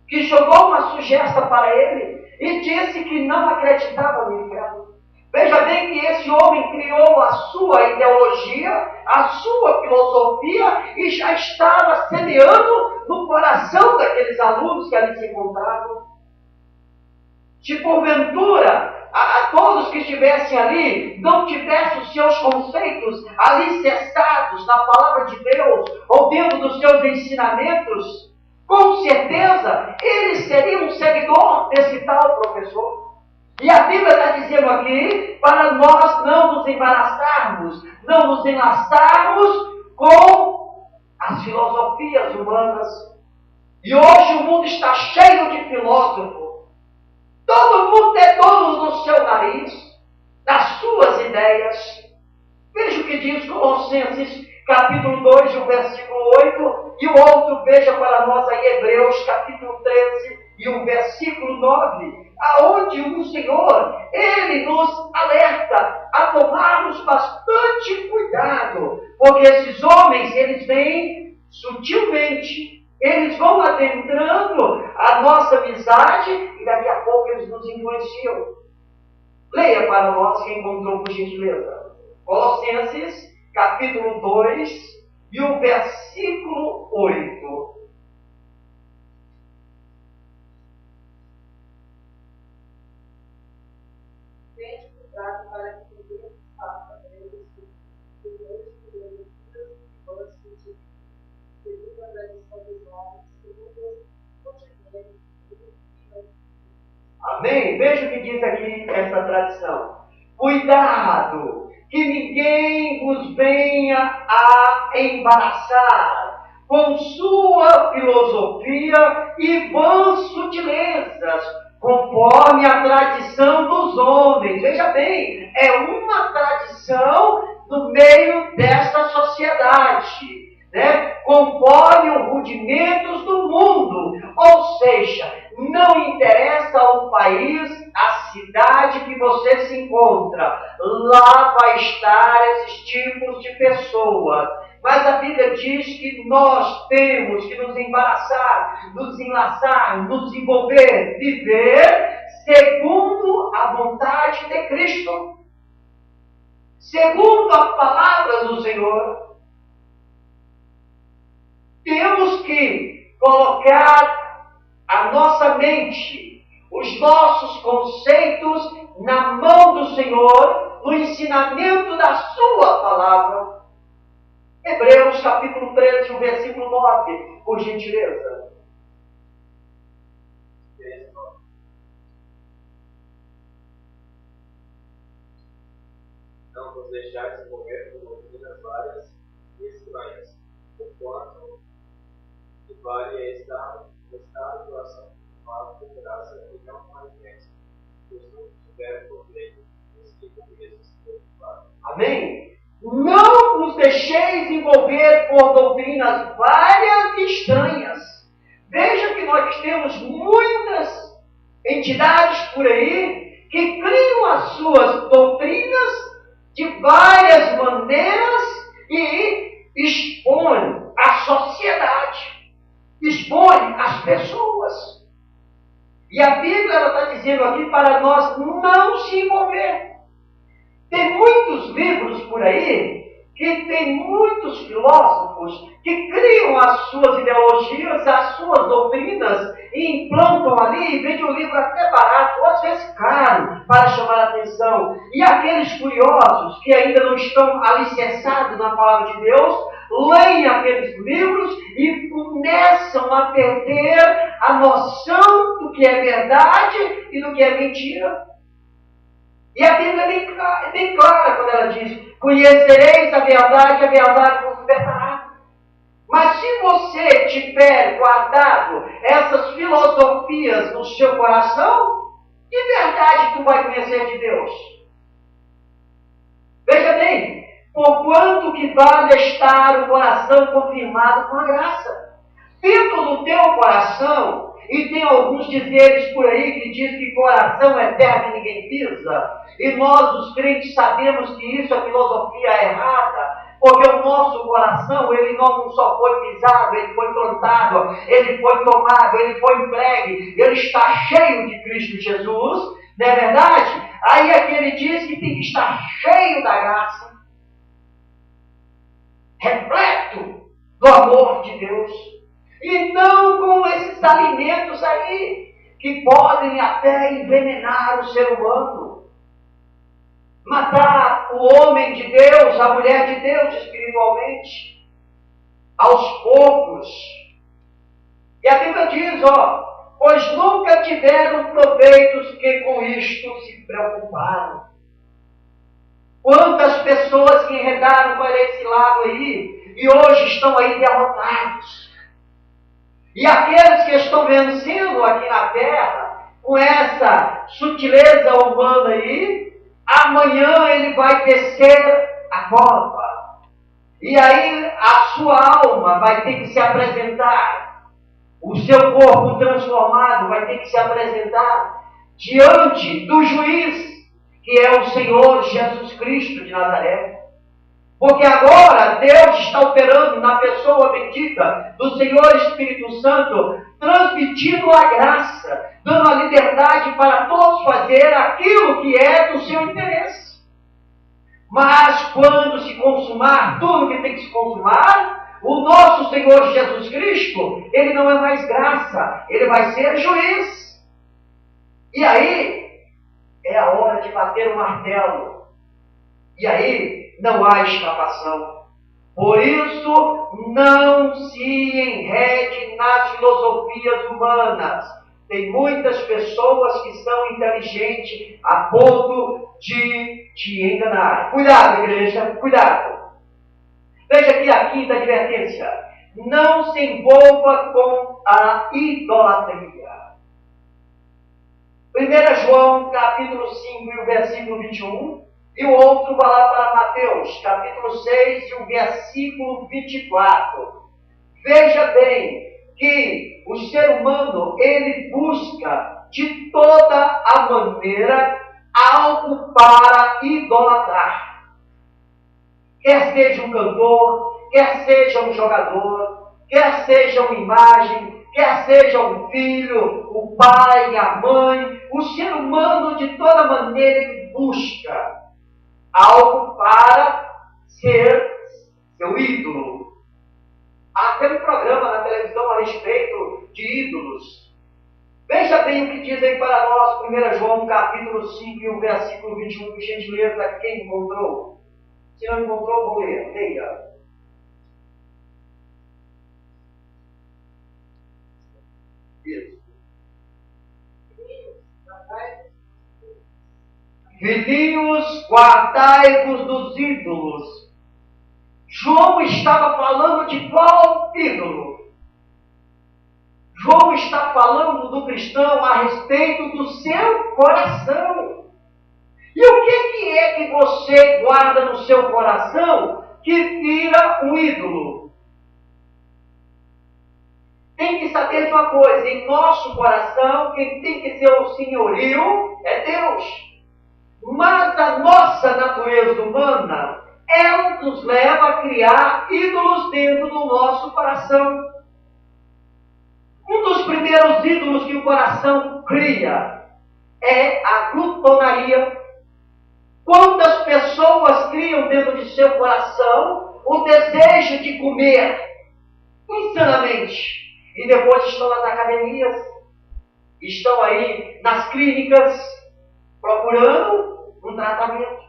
que jogou uma sugestão para ele e disse que não acreditava no inferno. Veja bem que esse homem criou a sua ideologia, a sua filosofia e já estava semeando no coração daqueles alunos que ali se encontravam. Se porventura a todos que estivessem ali não tivessem os seus conceitos alicerçados na palavra de Deus ou dentro dos seus ensinamentos, com certeza, ele seria um seguidor desse tal professor. E a Bíblia está dizendo aqui, para nós não nos embaraçarmos, não nos enlaçarmos com as filosofias humanas. E hoje o mundo está cheio de filósofos. Todo mundo tem dono no seu nariz, das suas ideias. Veja o que diz Colossenses, capítulo 2, o versículo 8, e o outro, veja para nós aí, Hebreus, capítulo 13, e o versículo 9, aonde o Senhor, Ele nos alerta a tomarmos bastante cuidado, porque esses homens, eles vêm sutilmente, eles vão adentrando a nossa amizade, e daqui a pouco eles nos influenciam. Leia para nós, quem encontrou, por gentileza. Colossenses, capítulo 2, e o versículo 8. Tende cuidado para que ninguém faça eles que Deus criou e vós sentidos, segundo a tradição dos homens, segundo o cotidiano e Amém? Veja o que diz aqui essa tradição. Cuidado, que ninguém vos venha a embaraçar com sua filosofia e vãs sutilezas, conforme a tradição dos homens. Veja bem, é uma tradição no meio desta sociedade, né? Conforme os rudimentos do mundo. Ou seja, não interessa o país, a cidade que você se encontra, lá vai estar esses tipos temos que nos embaraçar, nos enlaçar, nos envolver, viver segundo a vontade de Cristo, segundo a palavra do Senhor. Temos que colocar a nossa mente, os nossos conceitos na mão do Senhor, no ensinamento da sua palavra. Hebreus capítulo 13, o versículo 9, por gentileza. Não vos deixais envolver por doutrinas várias e estranhas, porquanto que vale é estar no coração, mas por graça e não com evidência, pois não tiveram por lei os que com mesmo se preocuparam. Amém? Não vos deixeis envolver por doutrinas várias e estranhas. Veja que nós temos muitas entidades por aí que criam as suas doutrinas de várias maneiras e expõem a sociedade, expõem as pessoas. E a Bíblia está dizendo aqui para nós não se envolver. Tem muitos livros por aí que tem muitos filósofos que criam as suas ideologias, as suas doutrinas e implantam ali e vendem o livro até barato, ou às vezes caro, para chamar a atenção. E aqueles curiosos que ainda não estão alicerçados na palavra de Deus, leem aqueles livros e começam a perder a noção do que é verdade e do que é mentira. E a Bíblia é bem clara quando ela diz: conhecereis a verdade vos libertará. Mas se você tiver guardado essas filosofias no seu coração, que verdade tu vai conhecer de Deus? Veja bem, porquanto que vale estar o coração confirmado com a graça. Dentro do teu coração, e tem alguns dizeres por aí que diz que coração é terra que ninguém pisa, e nós os crentes sabemos que isso é filosofia errada, porque o nosso coração, ele não só foi pisado, ele foi plantado, ele foi tomado, ele foi entregue, ele está cheio de Cristo Jesus, não é verdade? Aí é que ele diz que tem que estar cheio da graça, repleto do amor de Deus. E não com esses alimentos aí, que podem até envenenar o ser humano. Matar o homem de Deus, a mulher de Deus espiritualmente. Aos poucos. E a Bíblia diz, pois nunca tiveram proveitos que com isto se preocuparam. Quantas pessoas que enredaram para esse lado aí, e hoje estão aí derrotados. E aqueles que estão vencendo aqui na terra, com essa sutileza humana aí, amanhã ele vai descer a cova. E aí a sua alma vai ter que se apresentar. O seu corpo transformado vai ter que se apresentar diante do juiz, que é o Senhor Jesus Cristo de Nazaré. Porque agora Deus está operando na pessoa bendita do Senhor Espírito Santo, transmitindo a graça, dando a liberdade para todos fazer aquilo que é do seu interesse. Mas quando se consumar tudo que tem que se consumar, o nosso Senhor Jesus Cristo, ele não é mais graça, ele vai ser juiz. E aí é a hora de bater o martelo. E aí não há escapação. Por isso, não se enrede nas filosofias humanas. Tem muitas pessoas que são inteligentes a ponto de te enganar. Cuidado, igreja, cuidado. Veja aqui a quinta advertência. Não se envolva com a idolatria. 1 João, capítulo 5, e o versículo 21. E o outro vai lá para Mateus, capítulo 6, e o versículo 24. Veja bem que o ser humano, ele busca de toda a maneira algo para idolatrar. Quer seja um cantor, quer seja um jogador, quer seja uma imagem, quer seja um filho, o pai, a mãe, o ser humano de toda maneira ele busca algo para ser seu ídolo. Há até um programa na televisão a respeito de ídolos. Veja bem o que diz aí para nós, 1 João capítulo 5 e o versículo 21, por gentileza, quem encontrou? Se não encontrou, vou ler. Leia. Isso. Filhinhos, guardai-vos dos ídolos. João estava falando de qual ídolo? João está falando do cristão a respeito do seu coração. E o que é que você guarda no seu coração que vira um ídolo? Tem que saber de uma coisa, em nosso coração, quem tem que ser o senhorio é Deus. Mas a nossa natureza humana, ela nos leva a criar ídolos dentro do nosso coração. Um dos primeiros ídolos que o coração cria é a glutonaria. Quantas pessoas criam dentro de seu coração o desejo de comer insanamente e depois estão nas academias, estão aí nas clínicas procurando um tratamento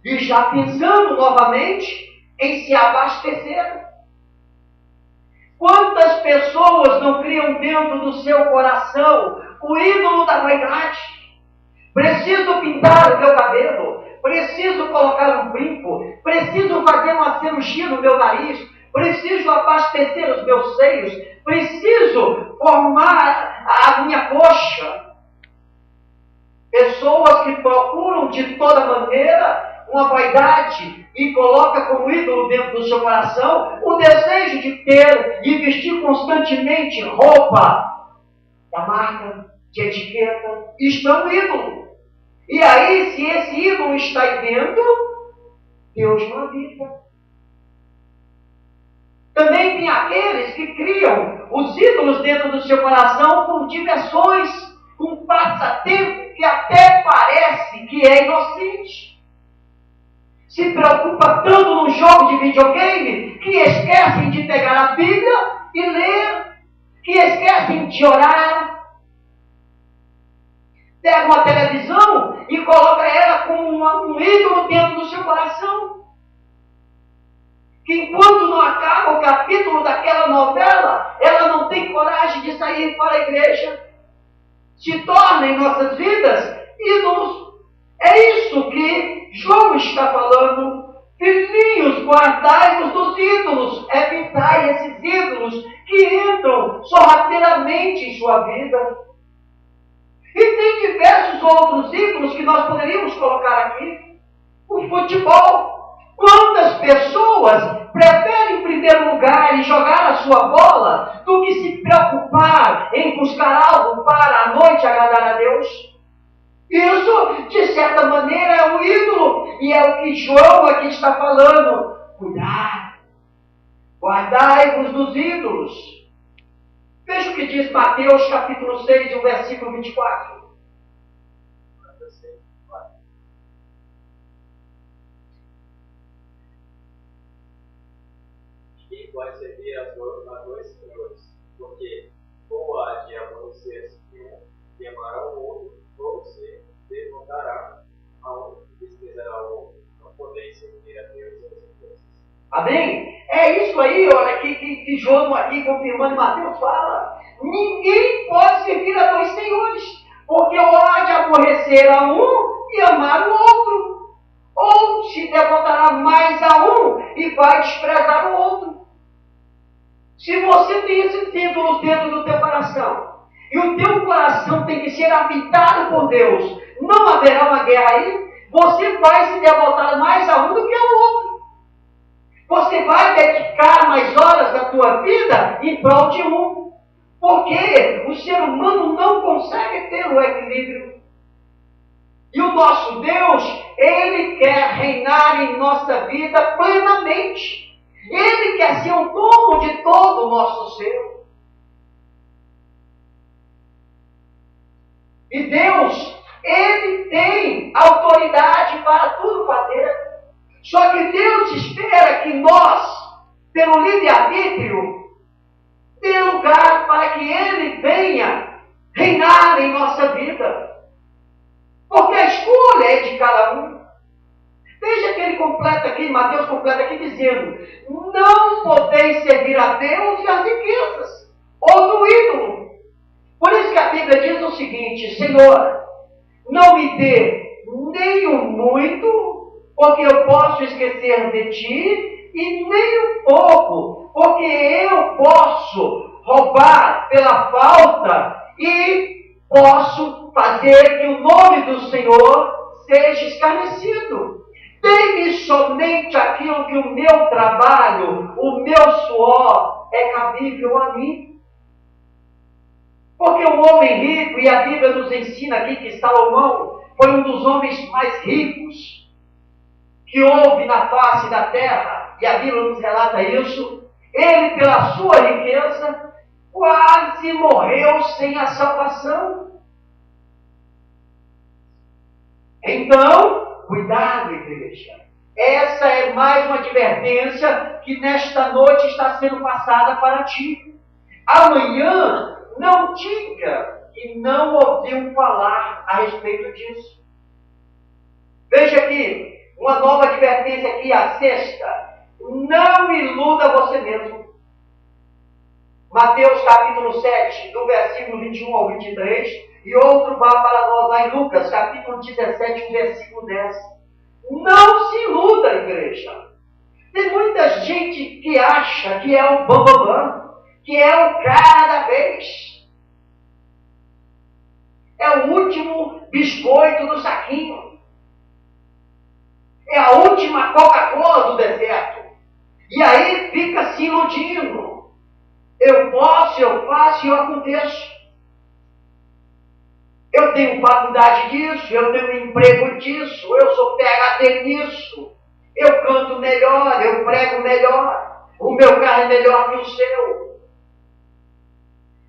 e já pensando novamente em se abastecer. Quantas pessoas não criam dentro do seu coração o ídolo da vaidade? Preciso pintar o meu cabelo, preciso colocar um brinco, preciso fazer uma cirurgia no meu nariz, preciso abastecer os meus seios, preciso formar a minha coxa. Pessoas que procuram de toda maneira uma vaidade e coloca como ídolo dentro do seu coração o desejo de ter e vestir constantemente roupa da marca, de etiqueta. Isto é um ídolo. E aí, se esse ídolo está aí dentro, Deus não habita. Também tem aqueles que criam os ídolos dentro do seu coração com diversões, com passatempo que até parece que é inocente. Se preocupa tanto no jogo de videogame que esquecem de pegar a Bíblia e ler, que esquecem de orar. Pega uma televisão e coloca ela como um ídolo dentro do seu coração. Que enquanto não acaba o capítulo daquela novela, ela não tem coragem de sair para a igreja. Se torna em nossas vidas ídolos. É isso que João está falando. Filhinhos, guardai-vos dos ídolos. Evitai esses ídolos que entram sorrateiramente em sua vida. E tem diversos outros ídolos que nós poderíamos colocar aqui. O futebol. Quantas pessoas preferem, em primeiro lugar, em jogar a sua bola do que se preocupar em buscar algo para a noite agradar a Deus? Isso, de certa maneira, é um ídolo. E é o que João aqui está falando. Cuidado. Guardai-vos dos ídolos. Veja o que diz Mateus capítulo 6, e o versículo 24. Ninguém pode servir a dois senhores, porque ou há de aborrecer um e amará o outro, ou se devotará a um e desprezará o outro. Não podeis servir a Deus e aos deuses. Amém? É isso aí, olha, que João aqui, confirmando, Mateus fala. Ninguém pode servir a dois senhores, porque ou há de aborrecer a um e amar o outro, ou se devotará mais a um e vai desprezar o outro. Se você tem esses ídolos dentro do teu coração, e o teu coração tem que ser habitado por Deus, não haverá uma guerra aí, você vai se devotar mais a um do que ao outro. Você vai dedicar mais horas da tua vida em prol de um. Porque o ser humano não consegue ter o equilíbrio. E o nosso Deus, Ele quer reinar em nossa vida plenamente. Ele quer ser o dono de todo o nosso ser. E Deus, Ele tem autoridade para tudo fazer. Só que Deus espera que nós, pelo livre-arbítrio, dê lugar para que Ele venha reinar em nossa vida. Porque a escolha é de cada um. Veja que ele completa aqui, Mateus completa aqui dizendo: não podeis servir a Deus e as riquezas, ou do ídolo. Por isso que a Bíblia diz o seguinte: Senhor, não me dê nem o muito, porque eu posso esquecer de ti, e nem o pouco, porque eu posso roubar pela falta e posso fazer que o nome do Senhor seja escarnecido. Dê-me somente aquilo que o meu trabalho, o meu suor é cabível a mim. Porque o homem rico, e a Bíblia nos ensina aqui que Salomão foi um dos homens mais ricos que houve na face da terra, e a Bíblia nos relata isso. Ele, pela sua riqueza, quase morreu sem a salvação. Então, cuidado, igreja. Essa é mais uma advertência que nesta noite está sendo passada para ti. Amanhã, não diga que não ouviu falar a respeito disso. Veja aqui, uma nova advertência aqui, a sexta. Não iluda você mesmo. Mateus capítulo 7, do versículo 21 ao 23, e outro vai para nós lá em Lucas, capítulo 17, versículo 10. Não se iluda, igreja. Tem muita gente que acha que é o bambambam, que é o cara da vez. É o último biscoito do saquinho. É a última Coca-Cola do deserto. E aí fica se iludindo. Eu posso, eu faço e eu aconteço. Eu tenho faculdade disso, eu tenho emprego disso, eu sou PhD nisso. Eu canto melhor, eu prego melhor. O meu carro é melhor que o seu.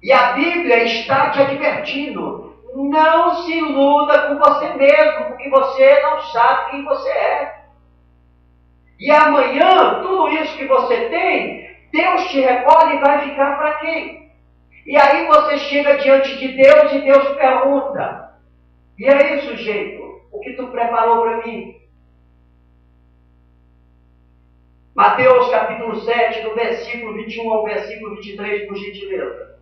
E a Bíblia está te advertindo. Não se iluda com você mesmo, porque você não sabe quem você é. E amanhã, tudo isso que você tem, Deus te recolhe e vai ficar para quem? E aí você chega diante de Deus e Deus pergunta: e aí, sujeito, o que tu preparou para mim? Mateus capítulo 7, do versículo 21 ao versículo 23, por gentileza.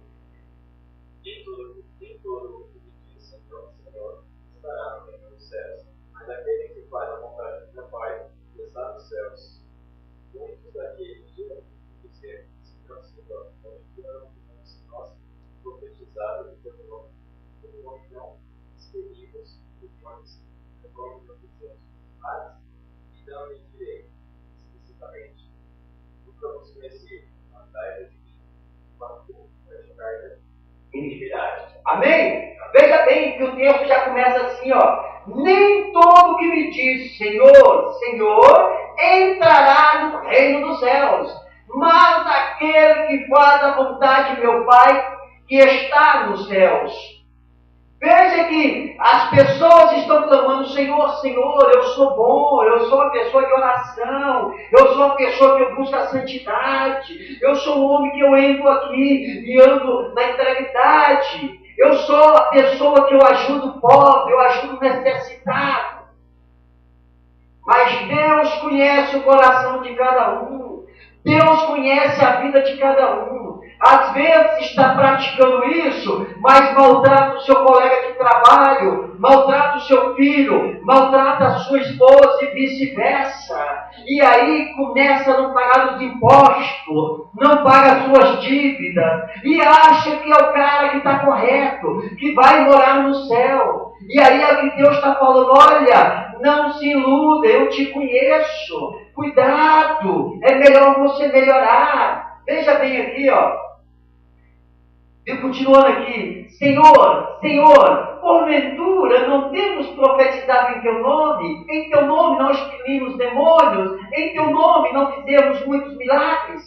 Nem todo o que me diz Senhor, Senhor, estará no reino dos céus, mas aquele que faz a vontade do meu Pai, que está nos céus. Muitos daqueles dirão dizer: Senhor, Senhor, onde éramos nós profetizados e pelo nome não expelidos demônios, pelo nome não fizemos males e não lhe direi explicitamente: nunca vos conheci, andai de mim, quando praticar iniquidade. Amém? Veja bem que o texto já começa assim, ó. Nem todo que me diz Senhor, Senhor, entrará no reino dos céus, mas aquele que faz a vontade de meu Pai que está nos céus. Veja que as pessoas estão clamando: Senhor, Senhor, eu sou bom, eu sou uma pessoa de oração, eu sou uma pessoa que busca a santidade, eu sou um homem que eu entro aqui e ando na integridade, eu sou a pessoa que eu ajudo o pobre, eu ajudo o necessitado. Mas Deus conhece o coração de cada um, Deus conhece a vida de cada um. Às vezes está praticando isso, mas maltrata o seu colega de trabalho, maltrata o seu filho, maltrata a sua esposa e vice-versa. E aí começa a não pagar os impostos, não paga as suas dívidas, e acha que é o cara que está correto, que vai morar no céu. E aí é que Deus está falando: olha, não se iluda, eu te conheço, cuidado, é melhor você melhorar. Veja bem aqui, ó. E continuando aqui, Senhor, Senhor, porventura não temos profetizado em Teu nome não expelimos demônios, em Teu nome não fizemos muitos milagres.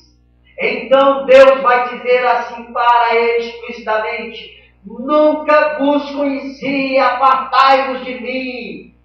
Então Deus vai dizer assim para eles explicitamente: nunca vos conheci, apartai-vos de mim.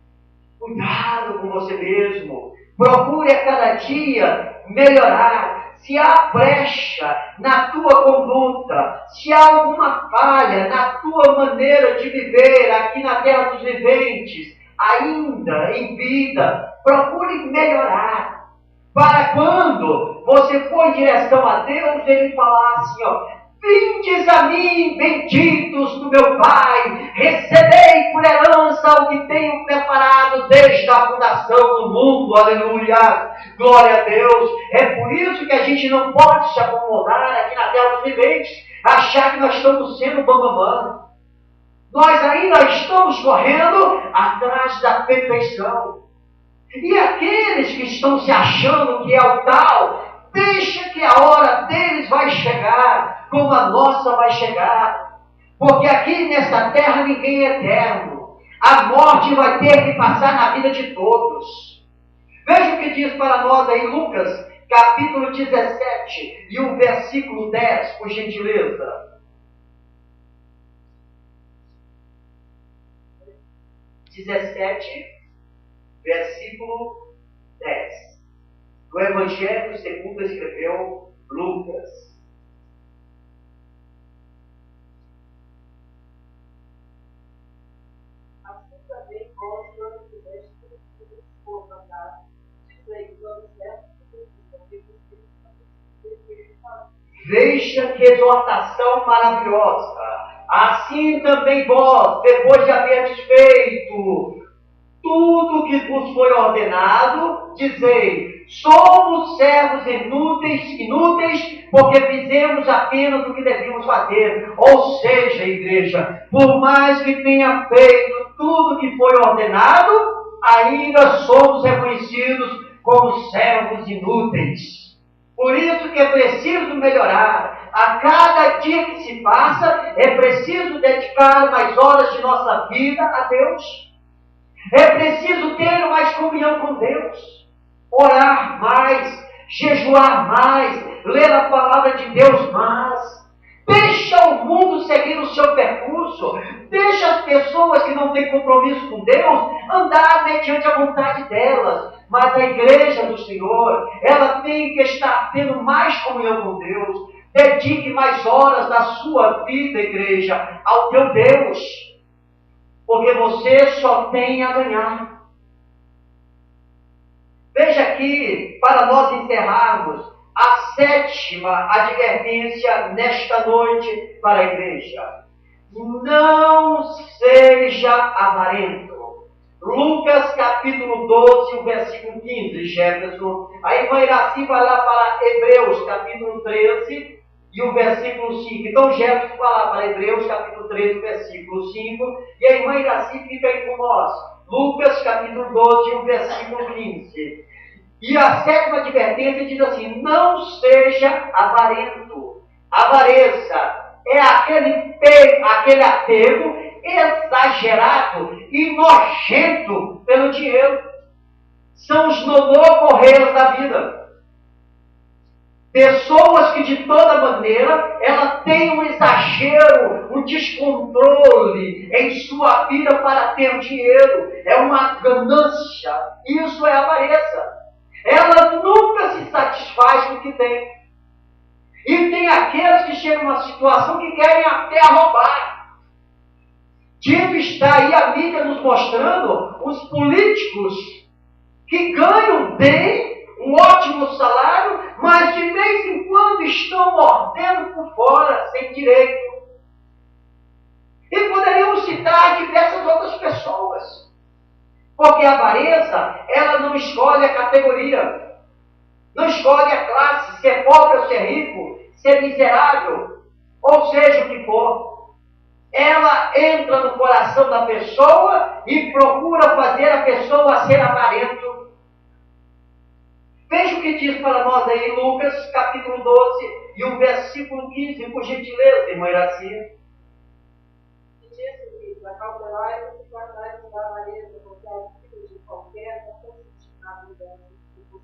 Cuidado com você mesmo, procure a cada dia melhorar. Se há brecha na tua conduta, se há alguma falha na tua maneira de viver aqui na terra dos viventes, ainda em vida, procure melhorar. Para quando você for em direção a Deus, Ele falar assim, vindes a mim, benditos do meu Pai, recebei por herança o que tenho preparado desde a fundação do mundo, aleluia, glória a Deus. É por isso que a gente não pode se acomodar aqui na terra dos viventes, achar que nós estamos sendo bambambam. Nós ainda estamos correndo atrás da perfeição. E aqueles que estão se achando que é o tal, deixa que a hora deles vai chegar, como a nossa vai chegar. Porque aqui nessa terra ninguém é eterno. A morte vai ter que passar na vida de todos. Veja o que diz para nós aí Lucas, capítulo 17, e o versículo 10, por gentileza. 17, versículo 10. Do Evangelho segundo escreveu Lucas. Assim também vós, quando tiveste tudo por mandar, dizei que todos certos Veja que exortação maravilhosa. Assim também vós, depois de haverdes feito tudo que vos foi ordenado, dizei, somos servos inúteis, porque fizemos apenas o que devíamos fazer. Ou seja, igreja, por mais que tenha feito tudo que foi ordenado, ainda somos reconhecidos como servos inúteis. Por isso que é preciso melhorar. A cada dia que se passa, é preciso dedicar mais horas de nossa vida a Deus. É preciso ter mais comunhão com Deus, orar mais, jejuar mais, ler a palavra de Deus mais. Deixa o mundo seguir o seu percurso, deixa as pessoas que não têm compromisso com Deus andar mediante a vontade delas. Mas a igreja do Senhor, ela tem que estar tendo mais comunhão com Deus. Dedique mais horas da sua vida, igreja, ao teu Deus. Porque você só tem a ganhar. Veja aqui, para nós encerrarmos, a sétima advertência nesta noite para a igreja. Não seja avarento. Lucas capítulo 12, o versículo 15, Jefferson. A irmã Iraci vai lá para Hebreus capítulo 13, e o versículo 5. Então Jefferson vai lá para Hebreus capítulo 13, versículo 5. E a irmã Iraci fica aí com nós. Lucas capítulo 12, o versículo 15. E a sétima advertência diz assim: não seja avarento. Avareza é aquele apego exagerado e nojento pelo dinheiro. São os nonocorreios da vida. Pessoas que de toda maneira ela tem um exagero, um descontrole em sua vida para ter o dinheiro. É uma ganância. Isso é avareza. Ela nunca se satisfaz com o que tem. E tem aqueles que chegam numa situação que querem até roubar. Tipo, está aí a mídia nos mostrando os políticos que ganham bem, um ótimo salário, mas de vez em quando estão mordendo por fora, sem direito. E poderíamos citar diversas outras pessoas. Porque a avareza, ela não escolhe a categoria, não escolhe a classe, se é pobre ou se é rico, se é miserável, ou seja o que for. Ela entra no coração da pessoa e procura fazer a pessoa ser avarento. Veja o que diz para nós aí Lucas capítulo 12 e o versículo 15, por gentileza, irmã Iraci. E disse Cristo: acautelai-vos e guardai-vos da avareza, porque a vida de qualquer não consiste na abundância do possível.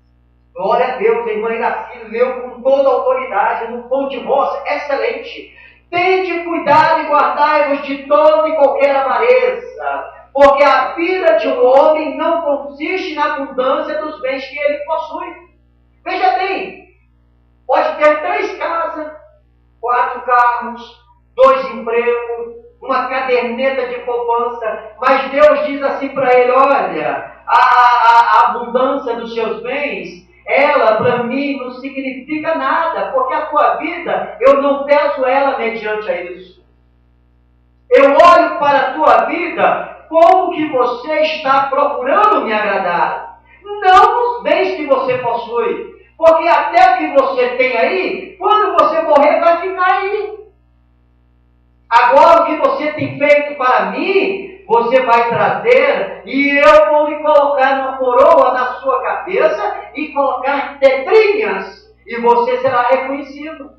Glória a Deus, a irmã Iraci leu com toda a autoridade, no tom de voz excelente. Tende cuidado e guardai-vos de toda e qualquer avareza, porque a vida de um homem não consiste na abundância dos bens que ele possui. Veja bem, pode ter 3 casas, 4 carros, 2 empregos, uma caderneta de poupança, mas Deus diz assim para ele: olha, a abundância dos seus bens, ela para mim não significa nada, porque a tua vida, eu não peço ela mediante a isso. Eu olho para a tua vida como que você está procurando me agradar, não os bens que você possui, porque até o que você tem aí, quando você morrer vai ficar aí. Agora o que você tem feito para mim, você vai trazer e eu vou lhe colocar uma coroa na sua cabeça e colocar pedrinhas e você será reconhecido.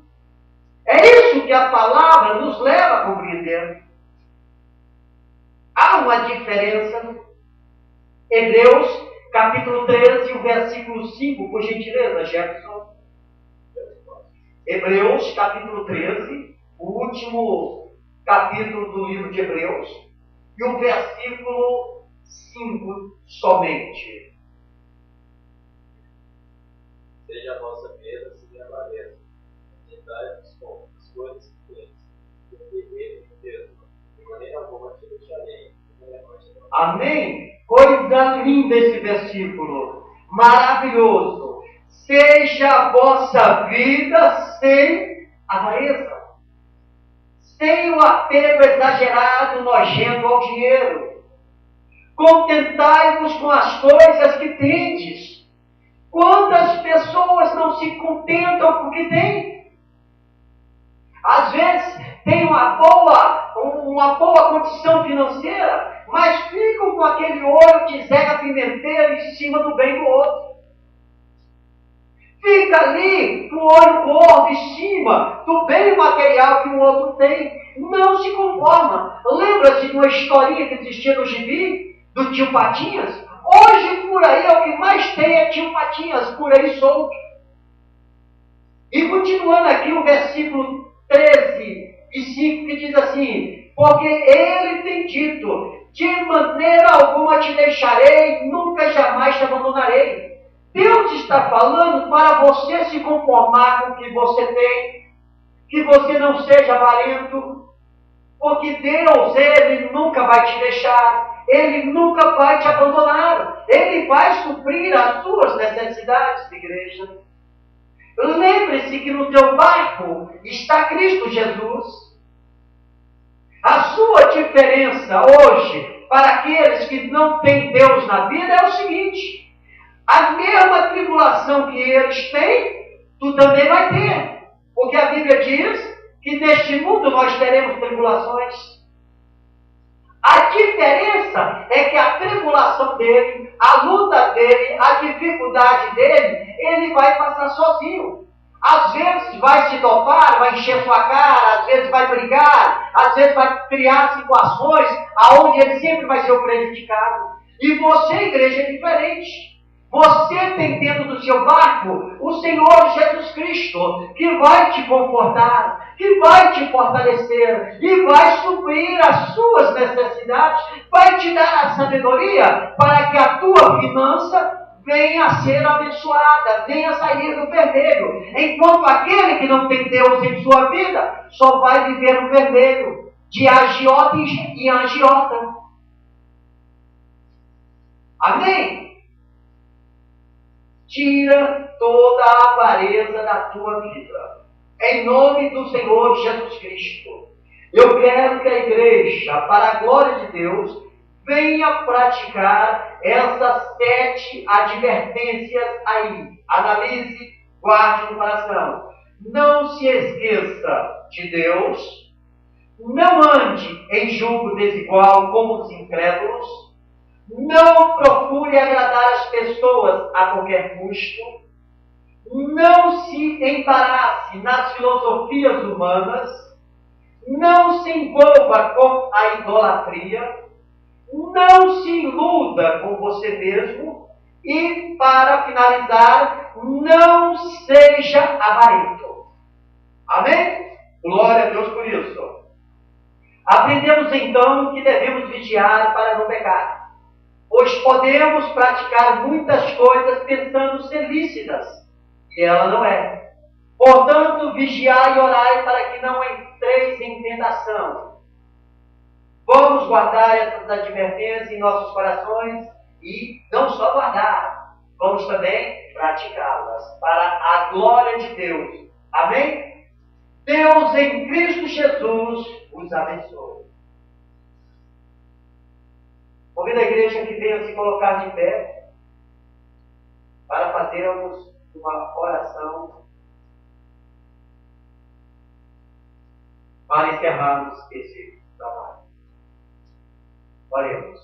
É isso que a palavra nos leva a compreender. Há uma diferença. Hebreus capítulo 13, o versículo 5, por gentileza, Jefferson. Hebreus capítulo 13, o último capítulo do livro de Hebreus, e o versículo 5 somente. Seja a vossa mesa, seja a vareza. Tentai-vos com as coisas que tens, porque ele mesmo, de maneira alguma te deixarei. Amém? Coisa linda esse versículo. Maravilhoso. Seja a vossa vida sem avareza, sem o apego exagerado, nojento ao dinheiro. Contentai-vos com as coisas que tendes. Quantas pessoas não se contentam com o que têm? Às vezes tem uma boa condição financeira, mas ficam com aquele olho de Zeca Pimenteiro em cima do bem do outro. Fica ali com o olho gordo em cima do bem material que o outro tem. Não se conforma. Lembra-se de uma historinha que existia no gibi, do tio Patinhas? Hoje por aí é o que mais tem é tio Patinhas, por aí solto. E continuando aqui o versículo 13 e 5, que diz assim: porque ele tem dito, de maneira alguma te deixarei, nunca jamais te abandonarei. Deus está falando para você se conformar com o que você tem, que você não seja avarento, porque Deus, Ele nunca vai te deixar, Ele nunca vai te abandonar, Ele vai suprir as suas necessidades, igreja. Lembre-se que no teu barco está Cristo Jesus. A sua diferença hoje para aqueles que não têm Deus na vida é o seguinte: a mesma tribulação que eles têm, tu também vai ter. Porque a Bíblia diz que neste mundo nós teremos tribulações. A diferença é que a tribulação dele, a luta dele, a dificuldade dele, ele vai passar sozinho. Às vezes vai se dopar, vai encher sua cara, às vezes vai brigar, às vezes vai criar situações aonde ele sempre vai ser o prejudicado. E você, igreja, é diferente. Você tem dentro do seu barco o Senhor Jesus Cristo, que vai te confortar, que vai te fortalecer e vai suprir as suas necessidades, vai te dar a sabedoria para que a tua finança venha a ser abençoada, venha a sair do vermelho. Enquanto aquele que não tem Deus em sua vida só vai viver no vermelho, de agiota em agiota. Amém? Tira toda a avareza da tua vida. Em nome do Senhor Jesus Cristo. Eu quero que a igreja, para a glória de Deus, venha praticar essas 7 advertências aí. Analise, guarde no coração. Não se esqueça de Deus. Não ande em julgo desigual como os incrédulos. Não procure agradar as pessoas a qualquer custo. Não se embarace nas filosofias humanas. não se envolva com a idolatria, não se iluda com você mesmo e, para finalizar, não seja avarento. Amém? Glória a Deus por isso. Aprendemos então que devemos vigiar para não pecar, pois podemos praticar muitas coisas pensando ser lícitas, e ela não é. Portanto, vigiai e orai para que não entreis em tentação. Vamos guardar essas advertências em nossos corações e não só guardar, vamos também praticá-las para a glória de Deus. Amém? Deus em Cristo Jesus os abençoe. Convido a igreja que venha se colocar de pé para fazermos uma oração para encerrarmos esse trabalho. Oremos.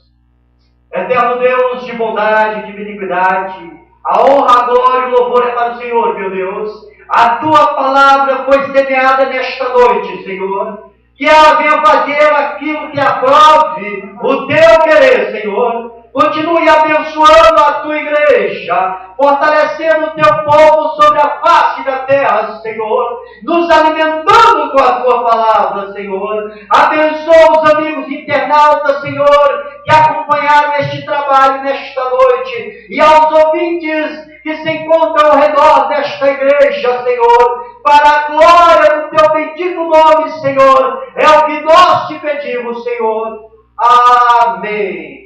Eterno Deus de bondade, de benignidade, a honra, a glória e o louvor é para o Senhor, meu Deus. A Tua palavra foi semeada nesta noite, Senhor. Que ela venha fazer aquilo que aprove o Teu querer, Senhor. Continue abençoando a Tua igreja, fortalecendo o Teu povo sobre a face da terra, Senhor. Nos alimentando com a Tua palavra, Senhor. Abençoa os amigos internautas, Senhor, que acompanharam este trabalho nesta noite. E aos ouvintes que se encontram ao redor desta igreja, Senhor. Para a glória do Teu bendito nome, Senhor. É o que nós te pedimos, Senhor. Amém.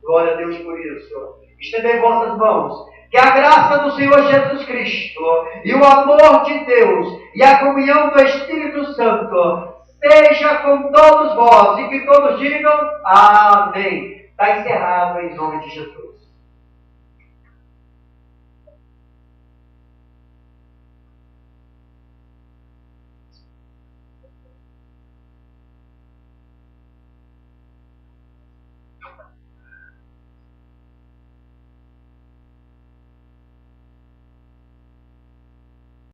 Glória a Deus por isso. Estendei vossas mãos. Que a graça do Senhor Jesus Cristo e o amor de Deus e a comunhão do Espírito Santo seja com todos vós e que todos digam amém. Está encerrado em nome de Jesus.